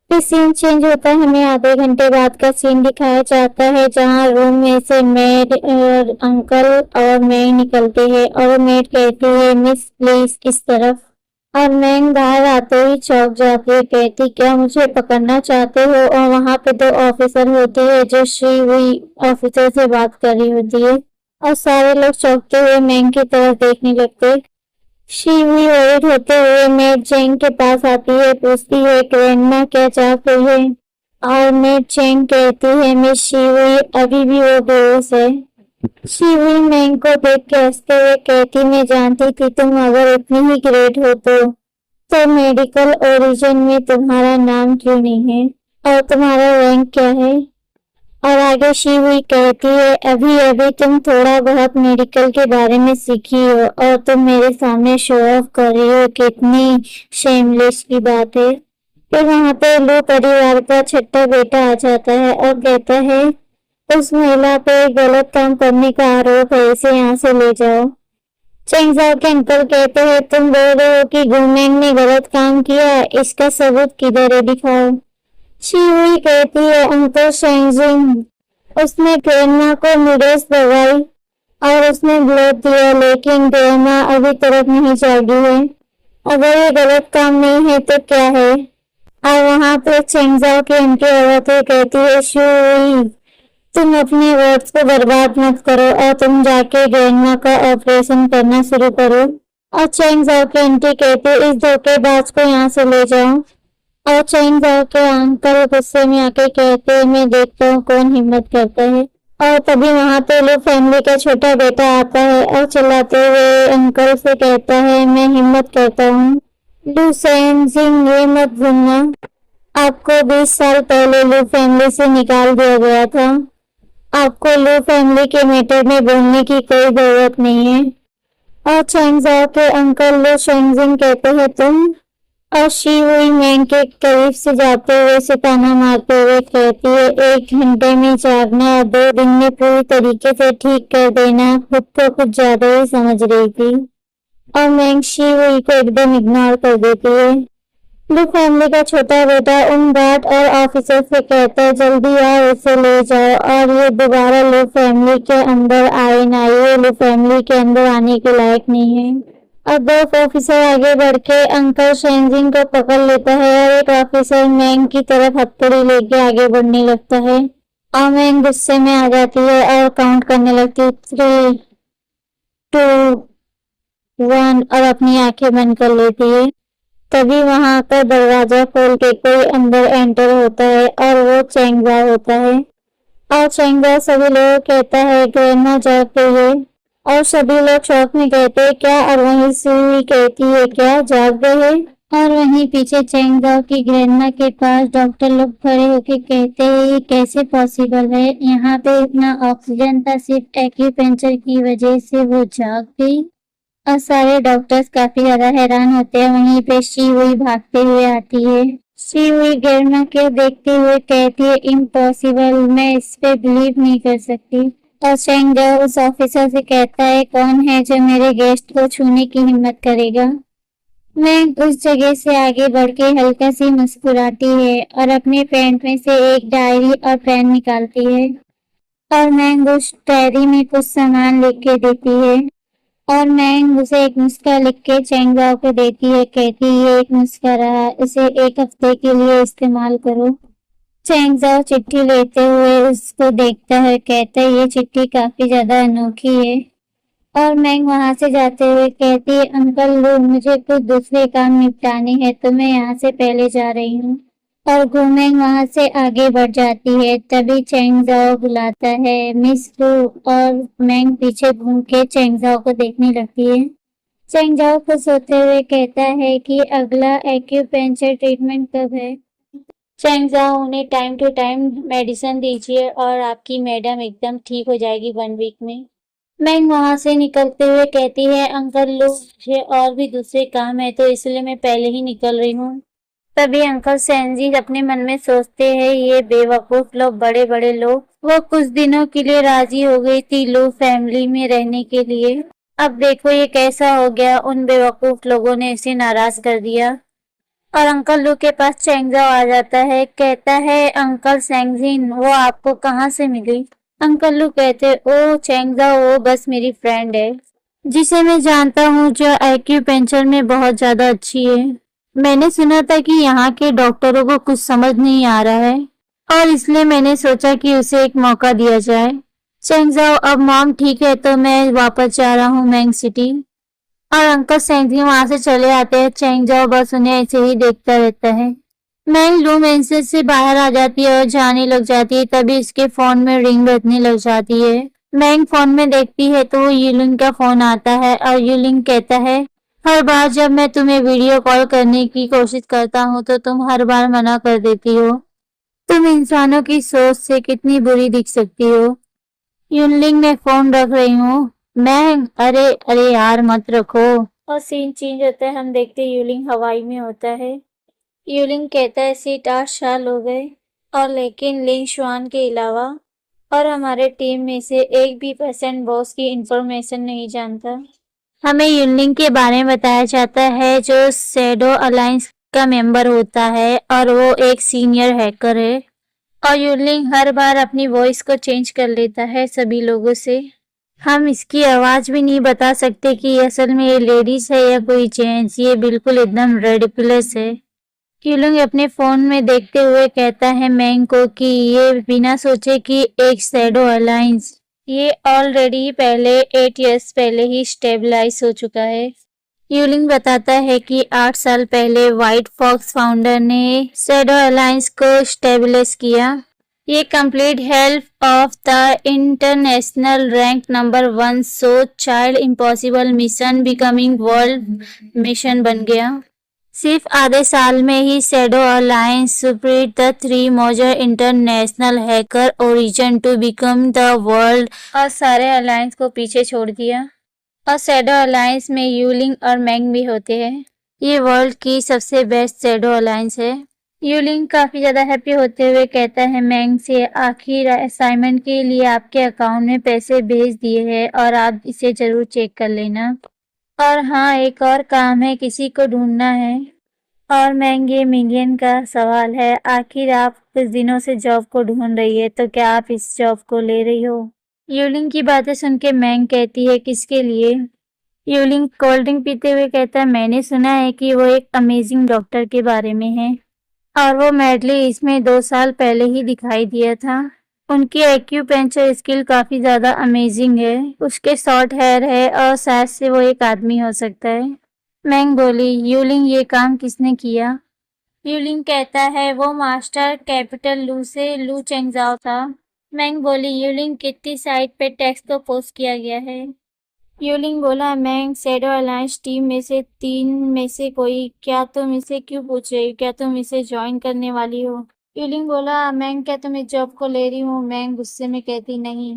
फिर सीन चेंज होता है, हमें आधे घंटे बाद का सीन दिखाया जाता है जहाँ रूम में से मेड और अंकल और मैंग निकलते हैं और मेड कहती है, मिस प्लीज इस तरफ। और मैंग बाहर आते ही चौंक जाती है, कहती क्या मुझे पकड़ना चाहते हो? और वहां पे 2 ऑफिसर होती है जो श्री हुई ऑफिसर से बात कर रही होती है और सारे लोग चौंकते हुए मैंग की तरफ देखने लगते। श्री हुई वरिड होते हुए मेड चेंग के पास आती है, पूछती है ग्रैंडमा क्या चाहती है? और मेड चेंग कहती है, मिस श्री हुई अभी भी वो बेहोश है। शिवी मैंग को देख के हंसते हुए कहती, मैं जानती थी तुम अगर इतनी ही ग्रेट हो तो मेडिकल ओरिजिन में तुम्हारा नाम क्यों नहीं है और तुम्हारा रैंक क्या है? और आगे शिवी कहती है, अभी अभी तुम थोड़ा बहुत मेडिकल के बारे में सीखी हो और तुम मेरे सामने शो ऑफ कर रही हो, कितनी शेमलेस की बात है। फिर वहां पे लू परिवार का छठा बेटा आ जाता है और कहता है, उस महिला पे गलत काम करने का आरोप है, इसे यहाँ से ले जाओ। चेंगजाओ के अंकल कहते हैं, तुम बोल रहे हो कि गुमेंग ने गलत काम किया, इसका सबूत किधर है, दिखाओ। शीहुई कहती है, अंकल शेंजिंग उसने ग्रैंडमा को निडेस दवाई और उसने ब्लड दिया, लेकिन ग्रैंडमा अभी तक नहीं जागी है। अगर ये गलत काम नहीं है तो क्या है? और वहां पे चेंगजाओ की उनकी औरत कहती है, शीहुई तुम अपने वर्ड्स को बर्बाद मत करो और तुम जाके ग्रैंडमा का ऑपरेशन करना शुरू करो। और चेंगजाओ की आंटी कहते, इस धोखेबाज को यहाँ से ले जाओ। और चेंगजाओ के अंकल गुस्से में आके कहते, मैं देखता हूँ कौन हिम्मत करता है। और तभी वहां पे लू फैमिली का छोटा बेटा आता है और चिल्लाते हुए अंकल से कहता है, मैं हिम्मत करता हूँ। लू सेंजिंग ये मत भूलना, आपको 20 साल पहले लू फैमिली से निकाल दिया गया था। आपको लू फैमिली के मैटर में बोलने की कोई जरूरत नहीं है। और चेंगजाओ के अंकल लू शेंजिंग कहते हैं, तुम? और शीहुई मैंग के करीब से जाते हुए से ताना मारते हुए कहती है, 1 घंटे में जागना और 2 दिन में पूरी तरीके से ठीक कर देना, खुद को कुछ ज्यादा ही समझ रही थी। और मैंग शीहुई को एकदम इग्नोर कर देती है। लू फैमिली का छोटा बेटा उन गार्ड और ऑफिसर से कहता है, जल्दी आओ इसे ले जाओ और ये दोबारा लू फैमिली के अंदर आए ना, ये लू फैमिली के अंदर आने के लायक नहीं है। अब 2 ऑफिसर आगे बढ़ के अंकल शेंजिंग को पकड़ लेता है और एक ऑफिसर मैंग की तरफ हथकड़ी लेके आगे बढ़ने लगता है। और मैंग गुस्से में आ जाती है और काउंट करने लगती है, 3, 2, 1 और अपनी आंखें बंद कर लेती है। तभी वहां का दरवाजा खोल के कोई अंदर एंटर होता है और वो चेंगजाओ होता है। और चेंगजाओ सभी लोग कहता है, ग्रैंडमा जाग गई है। और सभी लोग शौक में कहते हैं, क्या? और वहीं सुई कहती है, क्या जाग गए है? और वहीं पीछे चेंगजाओ की ग्रैंडमा के पास डॉक्टर लोग खड़े होके कहते हैं, ये कैसे पॉसिबल है? यहाँ पे इतना ऑक्सीजन था, सिर्फ एक्यूपेंचर की वजह से वो जाग गई। और सारे डॉक्टर्स काफी ज्यादा हैरान होते हैं। वहीं पे शीहुई भागते हुए आती है। शीहुई ग्रैंडमा को देखते हुए कहती है, इम्पॉसिबल, मैं इस पे बिलीव नहीं कर सकती। और चेंगजाओ उस ऑफिसर से कहता है, कौन है जो मेरे गेस्ट को छूने की हिम्मत करेगा? मैं उस जगह से आगे बढ़ के हल्का सी मुस्कुराती है और अपने पैंट में से एक डायरी और पेन निकालती है। और मैं उस डायरी में कुछ सामान लिख के देती है। और मैंग उसे एक नुस्खा लिख के चेंगजाओ को देती है, कहती ये एक नुस्खा रहा, इसे 1 हफ्ते के लिए इस्तेमाल करो। चैंगज़ाओ चिट्ठी लेते हुए उसको देखता है, कहता है ये चिट्ठी काफी ज्यादा अनोखी है। और मैंग वहां से जाते हुए कहती है, अंकल लो मुझे कुछ दूसरे काम निपटाने हैं तो मैं यहाँ से पहले जा रही हूँ। और गुमेंग वहां से आगे बढ़ जाती है। तभी चैंगज़ाओ बुलाता है, मिस लू। और मैंग पीछे घूम के चैंगज़ाओ को देखने लगती है। चैंगज़ाओ खुश होते हुए कहता है कि अगला एक्यूपेंचर ट्रीटमेंट कब है। चैंगज़ाओ उन्हें टाइम टू टाइम मेडिसिन दीजिए और आपकी मैडम एकदम ठीक हो जाएगी 1 वीक में। मैंग वहां से निकलते हुए कहती है, अंकल लो मुझे और भी दूसरे काम है तो इसलिए मैं पहले ही निकल रही हूँ। तभी अंकल सैनजी अपने मन में सोचते हैं, ये बेवकूफ लोग, बड़े बड़े लोग। वो कुछ दिनों के लिए राजी हो गई थी लो फैमिली में रहने के लिए। अब देखो ये कैसा हो गया, उन बेवकूफ लोगों ने इसे नाराज कर दिया। और अंकल लू के पास चैंगज़ाओ आ जाता है, कहता है अंकल सैंगजिन वो आपको कहाँ से मिली। अंकल लू कहते, ओ चैंगज़ाओ वो बस मेरी फ्रेंड है जिसे मैं जानता हूँ, जो एक्यूपेंचर में बहुत ज्यादा अच्छी है। मैंने सुना था कि यहाँ के डॉक्टरों को कुछ समझ नहीं आ रहा है और इसलिए मैंने सोचा कि उसे एक मौका दिया जाए। चैंगज़ाओ अब मॉम ठीक है तो मैं वापस जा रहा हूँ मैंग सिटी। और अंकल सैंगजिन वहां से चले आते हैं। चैंगज़ाओ बस उन्हें ऐसे ही देखता रहता है। मैंग लू मेंसेस से बाहर आ जाती है और जाने लग जाती है। तभी इसके फोन में रिंग बजने लग जाती है। मैंग फोन में देखती है तो वो यूलिंग का फोन आता है और यूलिंग कहता है, हर बार जब मैं तुम्हें वीडियो कॉल करने की कोशिश करता हूँ तो तुम हर बार मना कर देती हो। तुम इंसानों की सोच से कितनी बुरी दिख सकती हो। यूलिंग मैं फोन रख रही हूँ। मैंग अरे अरे यार मत रखो। और सीन चेंज होता है, हम देखते हैं यूलिंग हवाई में होता है। यूलिंग कहता है सीट 8 साल हो गए और लेकिन लिन शुआन के अलावा और हमारे टीम में से एक भी परसेंट बॉस की इंफॉर्मेशन नहीं जानता। हमें यूलिंग के बारे में बताया जाता है जो शैडो अलायंस का मेंबर होता है और वो एक सीनियर हैकर है। और यूलिंग हर बार अपनी वॉइस को चेंज कर लेता है सभी लोगों से। हम इसकी आवाज भी नहीं बता सकते कि असल में ये लेडीज है या कोई जेंट्स, ये बिल्कुल एकदम रेडिकुलस है। यूलिंग अपने फोन में देखते हुए कहता है मैंग को कि ये बिना सोचे कि एक शैडो अलायंस ये ऑलरेडी पहले 8 इयर्स पहले ही स्टेबलाइज हो चुका है। यूलिंग बताता है कि 8 साल पहले व्हाइट फॉक्स फाउंडर ने शैडो अलायंस को स्टेबलाइज किया। ये complete help of the international rank number 1 so child impossible mission becoming world mission बन गया। सिर्फ आधे साल में ही शैडो अलायंस सुपरीड the 3 major international hacker origin to become the world और सारे अलायंस को पीछे छोड़ दिया। और शैडो अलायंस में यूलिंग और मैंग भी होते हैं। ये वर्ल्ड की सबसे बेस्ट शैडो अलायंस है। यूलिंग काफी ज्यादा हैप्पी होते हुए कहता है मैंग से, आखिर असाइनमेंट के लिए आपके अकाउंट में पैसे भेज दिए हैं और आप इसे जरूर चेक कर लेना। और हाँ एक और काम है, किसी को ढूंढना है। और मैंग ये मिलियन का सवाल है, आखिर आप कुछ दिनों से जॉब को ढूंढ रही है तो क्या आप इस जॉब को ले रही हो। यूलिंग की बातें सुन के मैंग कहती है, किसके लिए। यूलिंग कोल्ड ड्रिंक पीते हुए कहता है, मैंने सुना है कि वो एक अमेजिंग डॉक्टर के बारे में है और वो मेडली इसमें 2 साल पहले ही दिखाई दिया था। उनकी एक्यूपेंचर स्किल काफी ज्यादा अमेजिंग है। उसके शॉर्ट हेयर है और शायद से वो एक आदमी हो सकता है। मैंग बोली, यूलिंग ये काम किसने किया। यूलिंग कहता है वो मास्टर कैपिटल लू से लू चेंगजाओ था। मैंग बोली, यूलिंग कितनी साइट पे टेक्स्ट को पोस्ट किया गया है। यूलिंग बोला, मैंग शैडो अलायंस टीम में से 3 में से कोई। क्या तुम इसे क्यों पूछ रही हो, क्या तुम इसे ज्वाइन करने वाली हो। यूलिंग बोला, मैंग क्या तुम इस जॉब को ले रही हूँ। मैंग गुस्से में कहती, नहीं।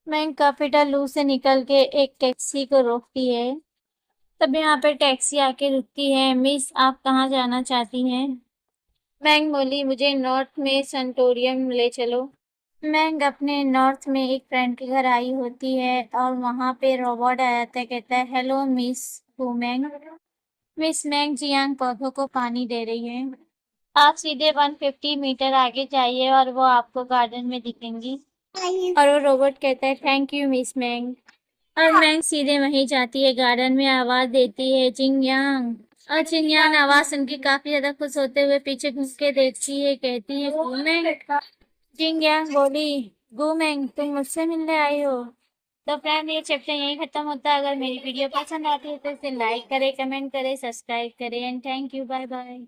मैंग कैपिटल लू से निकल के एक टैक्सी को रोकती है। तब यहाँ पे टैक्सी आके रुकती है। मिस आप कहाँ जाना चाहती हैं। मैंग बोली, मुझे नॉर्थ में सेंटोरियम ले चलो। मैंग अपने नॉर्थ में एक फ्रेंड के घर आई होती है और वहाँ पे रोबोट आ जाता है, कहता है, हेलो मिस हू मैंग। मिस मैंग जियांग पौधों को पानी दे रही है। आप सीधे 150 मीटर आगे जाइए और वो आपको गार्डन में दिखेंगी। और वो रोबोट कहता है, थैंक यू मिस मैंग। और मैंग सीधे वहीं जाती है। गार्डन में आवाज देती है, जिंग यांग। और चिंयान आवाज सुन के काफी ज्यादा खुश होते हुए पीछे घूम के देखती है, कहती है घूमेंग। चिंयान बोली घूमेंग तुम मुझसे मिलने आई हो। तो फ्रेंड ये चैप्टर यहीं खत्म होता है। अगर मेरी वीडियो पसंद आती है तो इसे लाइक करें, कमेंट करें, सब्सक्राइब करें and thank you, bye bye.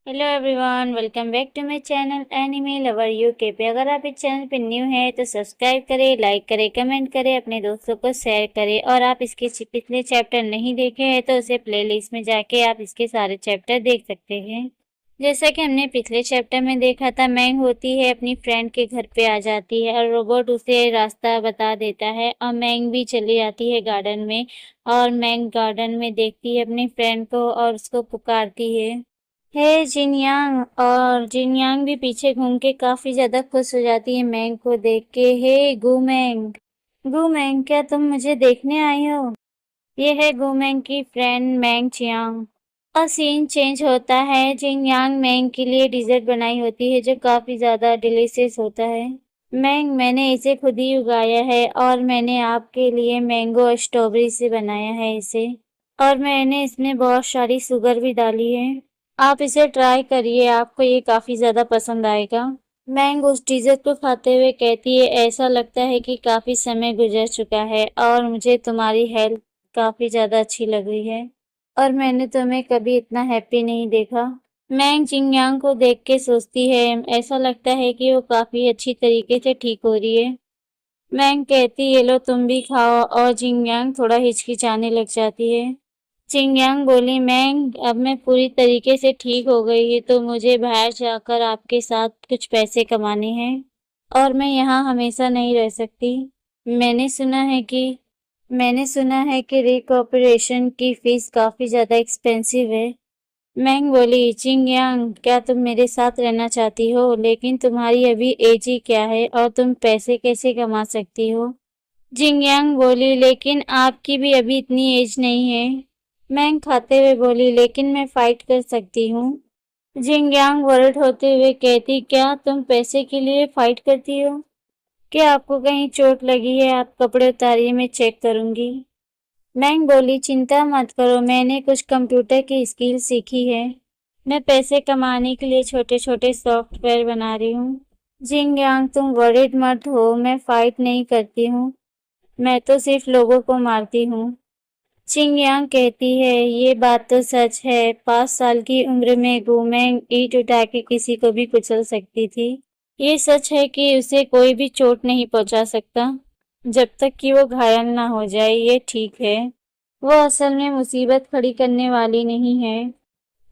Hello everyone, welcome back to my channel anime lover UK पे। अगर आप इस चैनल पे न्यू हैं तो सब्सक्राइब करें, लाइक करें, कमेंट करें, अपने दोस्तों को शेयर करें। और आप इसके पिछले चैप्टर नहीं देखे हैं तो उसे प्लेलिस्ट में जाके आप इसके सारे चैप्टर देख सकते हैं। जैसा कि हमने पिछले चैप्टर में देखा था, मैंग होती है अपनी फ्रेंड के घर पे आ जाती है और रोबोट उसे रास्ता बता देता है और मैंग भी चली जाती है गार्डन में। और मैंग गार्डन में देखती है अपनी फ्रेंड को और उसको पुकारती है हे जिनयांग। और जिनयांग भी पीछे घूम के काफी ज्यादा खुश हो जाती है मैंग को देख के। हे गुमैंग, गुमैंग क्या तुम मुझे देखने आई हो? ये है गुमैंग की फ्रेंड मैंग चियांग। और सीन चेंज होता है। जिनयांग मैंग के लिए डिजर्ट बनाई होती है जो काफी ज्यादा डिलीशियस होता है। मैंग मैंने इसे खुद ही उगाया है और मैंने आपके लिए मैंगो और स्ट्रॉबेरी से बनाया है इसे। और मैंने इसमें बहुत सारी शुगर भी डाली है। आप इसे ट्राई करिए, आपको ये काफी ज्यादा पसंद आएगा। मैंग उस डिजर्ट को खाते हुए कहती है ऐसा लगता है कि काफी समय गुजर चुका है और मुझे तुम्हारी हेल्थ काफी ज्यादा अच्छी लग रही है और मैंने तुम्हें कभी इतना हैप्पी नहीं देखा। मैंग जिंगयांग को देख के सोचती है ऐसा लगता है कि वो काफी अच्छी तरीके से ठीक हो रही है। मैंग कहती है लो तुम भी खाओ और जिंगयांग थोड़ा हिचकिचाने लग जाती है। चिंगयांग बोली मैंग अब मैं पूरी तरीके से ठीक हो गई है तो मुझे बाहर जाकर आपके साथ कुछ पैसे कमाने हैं और मैं यहाँ हमेशा नहीं रह सकती। मैंने सुना है कि रिकॉपरेशन की फीस काफी ज्यादा एक्सपेंसिव है। मैंग बोली चिंगयांग क्या तुम मेरे साथ रहना चाहती हो? लेकिन तुम्हारी अभी एज ही क्या है और तुम पैसे कैसे कमा सकती हो? जिंगयांग बोली लेकिन आपकी भी अभी इतनी एज नहीं है। मैंग खाते हुए बोली लेकिन मैं फाइट कर सकती हूँ। जिंगयांग वर्ल्ड होते हुए कहती क्या तुम पैसे के लिए फाइट करती हो? क्या आपको कहीं चोट लगी है? आप कपड़े उतारिए, मैं चेक करूंगी। मैंग बोली चिंता मत करो, मैंने कुछ कंप्यूटर की स्किल सीखी है। मैं पैसे कमाने के लिए छोटे छोटे सॉफ्टवेयर बना रही हूँ। जिंगयांग तुम वरीड मत हो, मैं फाइट नहीं करती हूँ, मैं तो सिर्फ लोगों को मारती हूँ। चिंगयांग कहती है ये बात तो सच है, 5 साल की उम्र में गुमैंग ईंट उठा के किसी को भी कुचल सकती थी। ये सच है कि उसे कोई भी चोट नहीं पहुंचा सकता जब तक कि वो घायल ना हो जाए, ये ठीक है। वो असल में मुसीबत खड़ी करने वाली नहीं है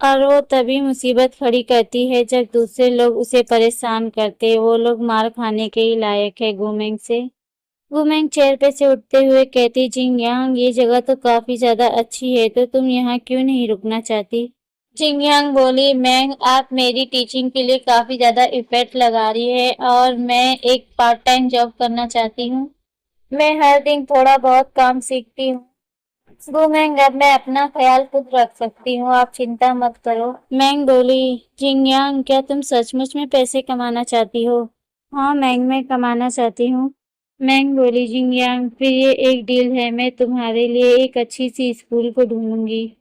और वो तभी मुसीबत खड़ी करती है जब दूसरे लोग उसे परेशान करते। वो लोग मार खाने के ही लायक है गुमैंग से। वुमेंग चेयर पे से उठते हुए कहती जिंगयांग ये जगह तो काफी ज्यादा अच्छी है तो तुम यहाँ क्यों नहीं रुकना चाहती? जिंगयांग बोली मैंग आप मेरी टीचिंग के लिए काफी ज्यादा इफेक्ट लगा रही है और मैं एक पार्ट टाइम जॉब करना चाहती हूँ। मैं हर दिन थोड़ा बहुत काम सीखती हूँ। वुमेंग अब मैं अपना ख्याल खुद रख सकती हूँ, आप चिंता मत करो। मैंग बोली जिंगयांग क्या तुम सचमुच में पैसे कमाना चाहती हो? हाँ मैंग मैं कमाना चाहती हूँ। मैंग बोली जिंगयांग फिर ये एक डील है, मैं तुम्हारे लिए एक अच्छी सी स्कूल को ढूंढूंगी।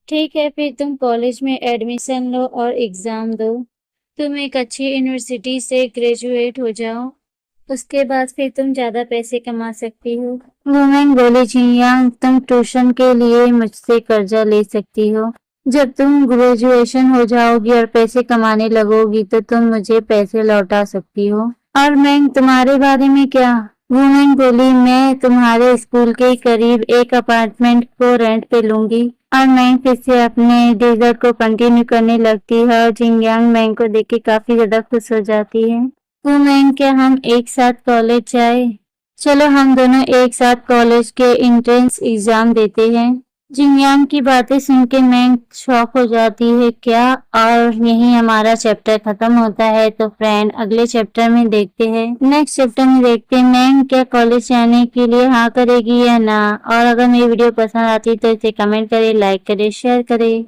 ठीक है फिर तुम कॉलेज में एडमिशन लो और एग्जाम दो, तुम एक अच्छी यूनिवर्सिटी से ग्रेजुएट हो जाओ, उसके बाद फिर तुम ज्यादा पैसे कमा सकती हो। वुमेन बोली जिंगयांग तुम ट्यूशन के लिए मुझसे कर्जा ले सकती हो, जब तुम ग्रेजुएशन हो जाओगी और पैसे कमाने लगोगी तो तुम मुझे पैसे लौटा सकती हो। और मैं तुम्हारे बारे में क्या? वुमेन बोली मैं तुम्हारे स्कूल के करीब एक अपार्टमेंट को रेंट पे लूंगी। और मैं फिर से अपने डेजर्ट को कंटिन्यू करने लगती है और जिंगयांग मैंग को देख के काफी ज्यादा खुश हो जाती है। वुमेन क्या हम एक साथ कॉलेज जाए? चलो हम दोनों एक साथ कॉलेज के एंट्रेंस एग्जाम देते हैं। जिंगयांग की बातें सुन के मैंग शॉक हो जाती है क्या? और यही हमारा चैप्टर खत्म होता है। तो फ्रेंड अगले चैप्टर में देखते हैं, नेक्स्ट चैप्टर में देखते हैं मैंग क्या कॉलेज जाने के लिए हाँ करेगी या ना। और अगर मेरी वीडियो पसंद आती तो इसे कमेंट करें, लाइक करें, शेयर करें।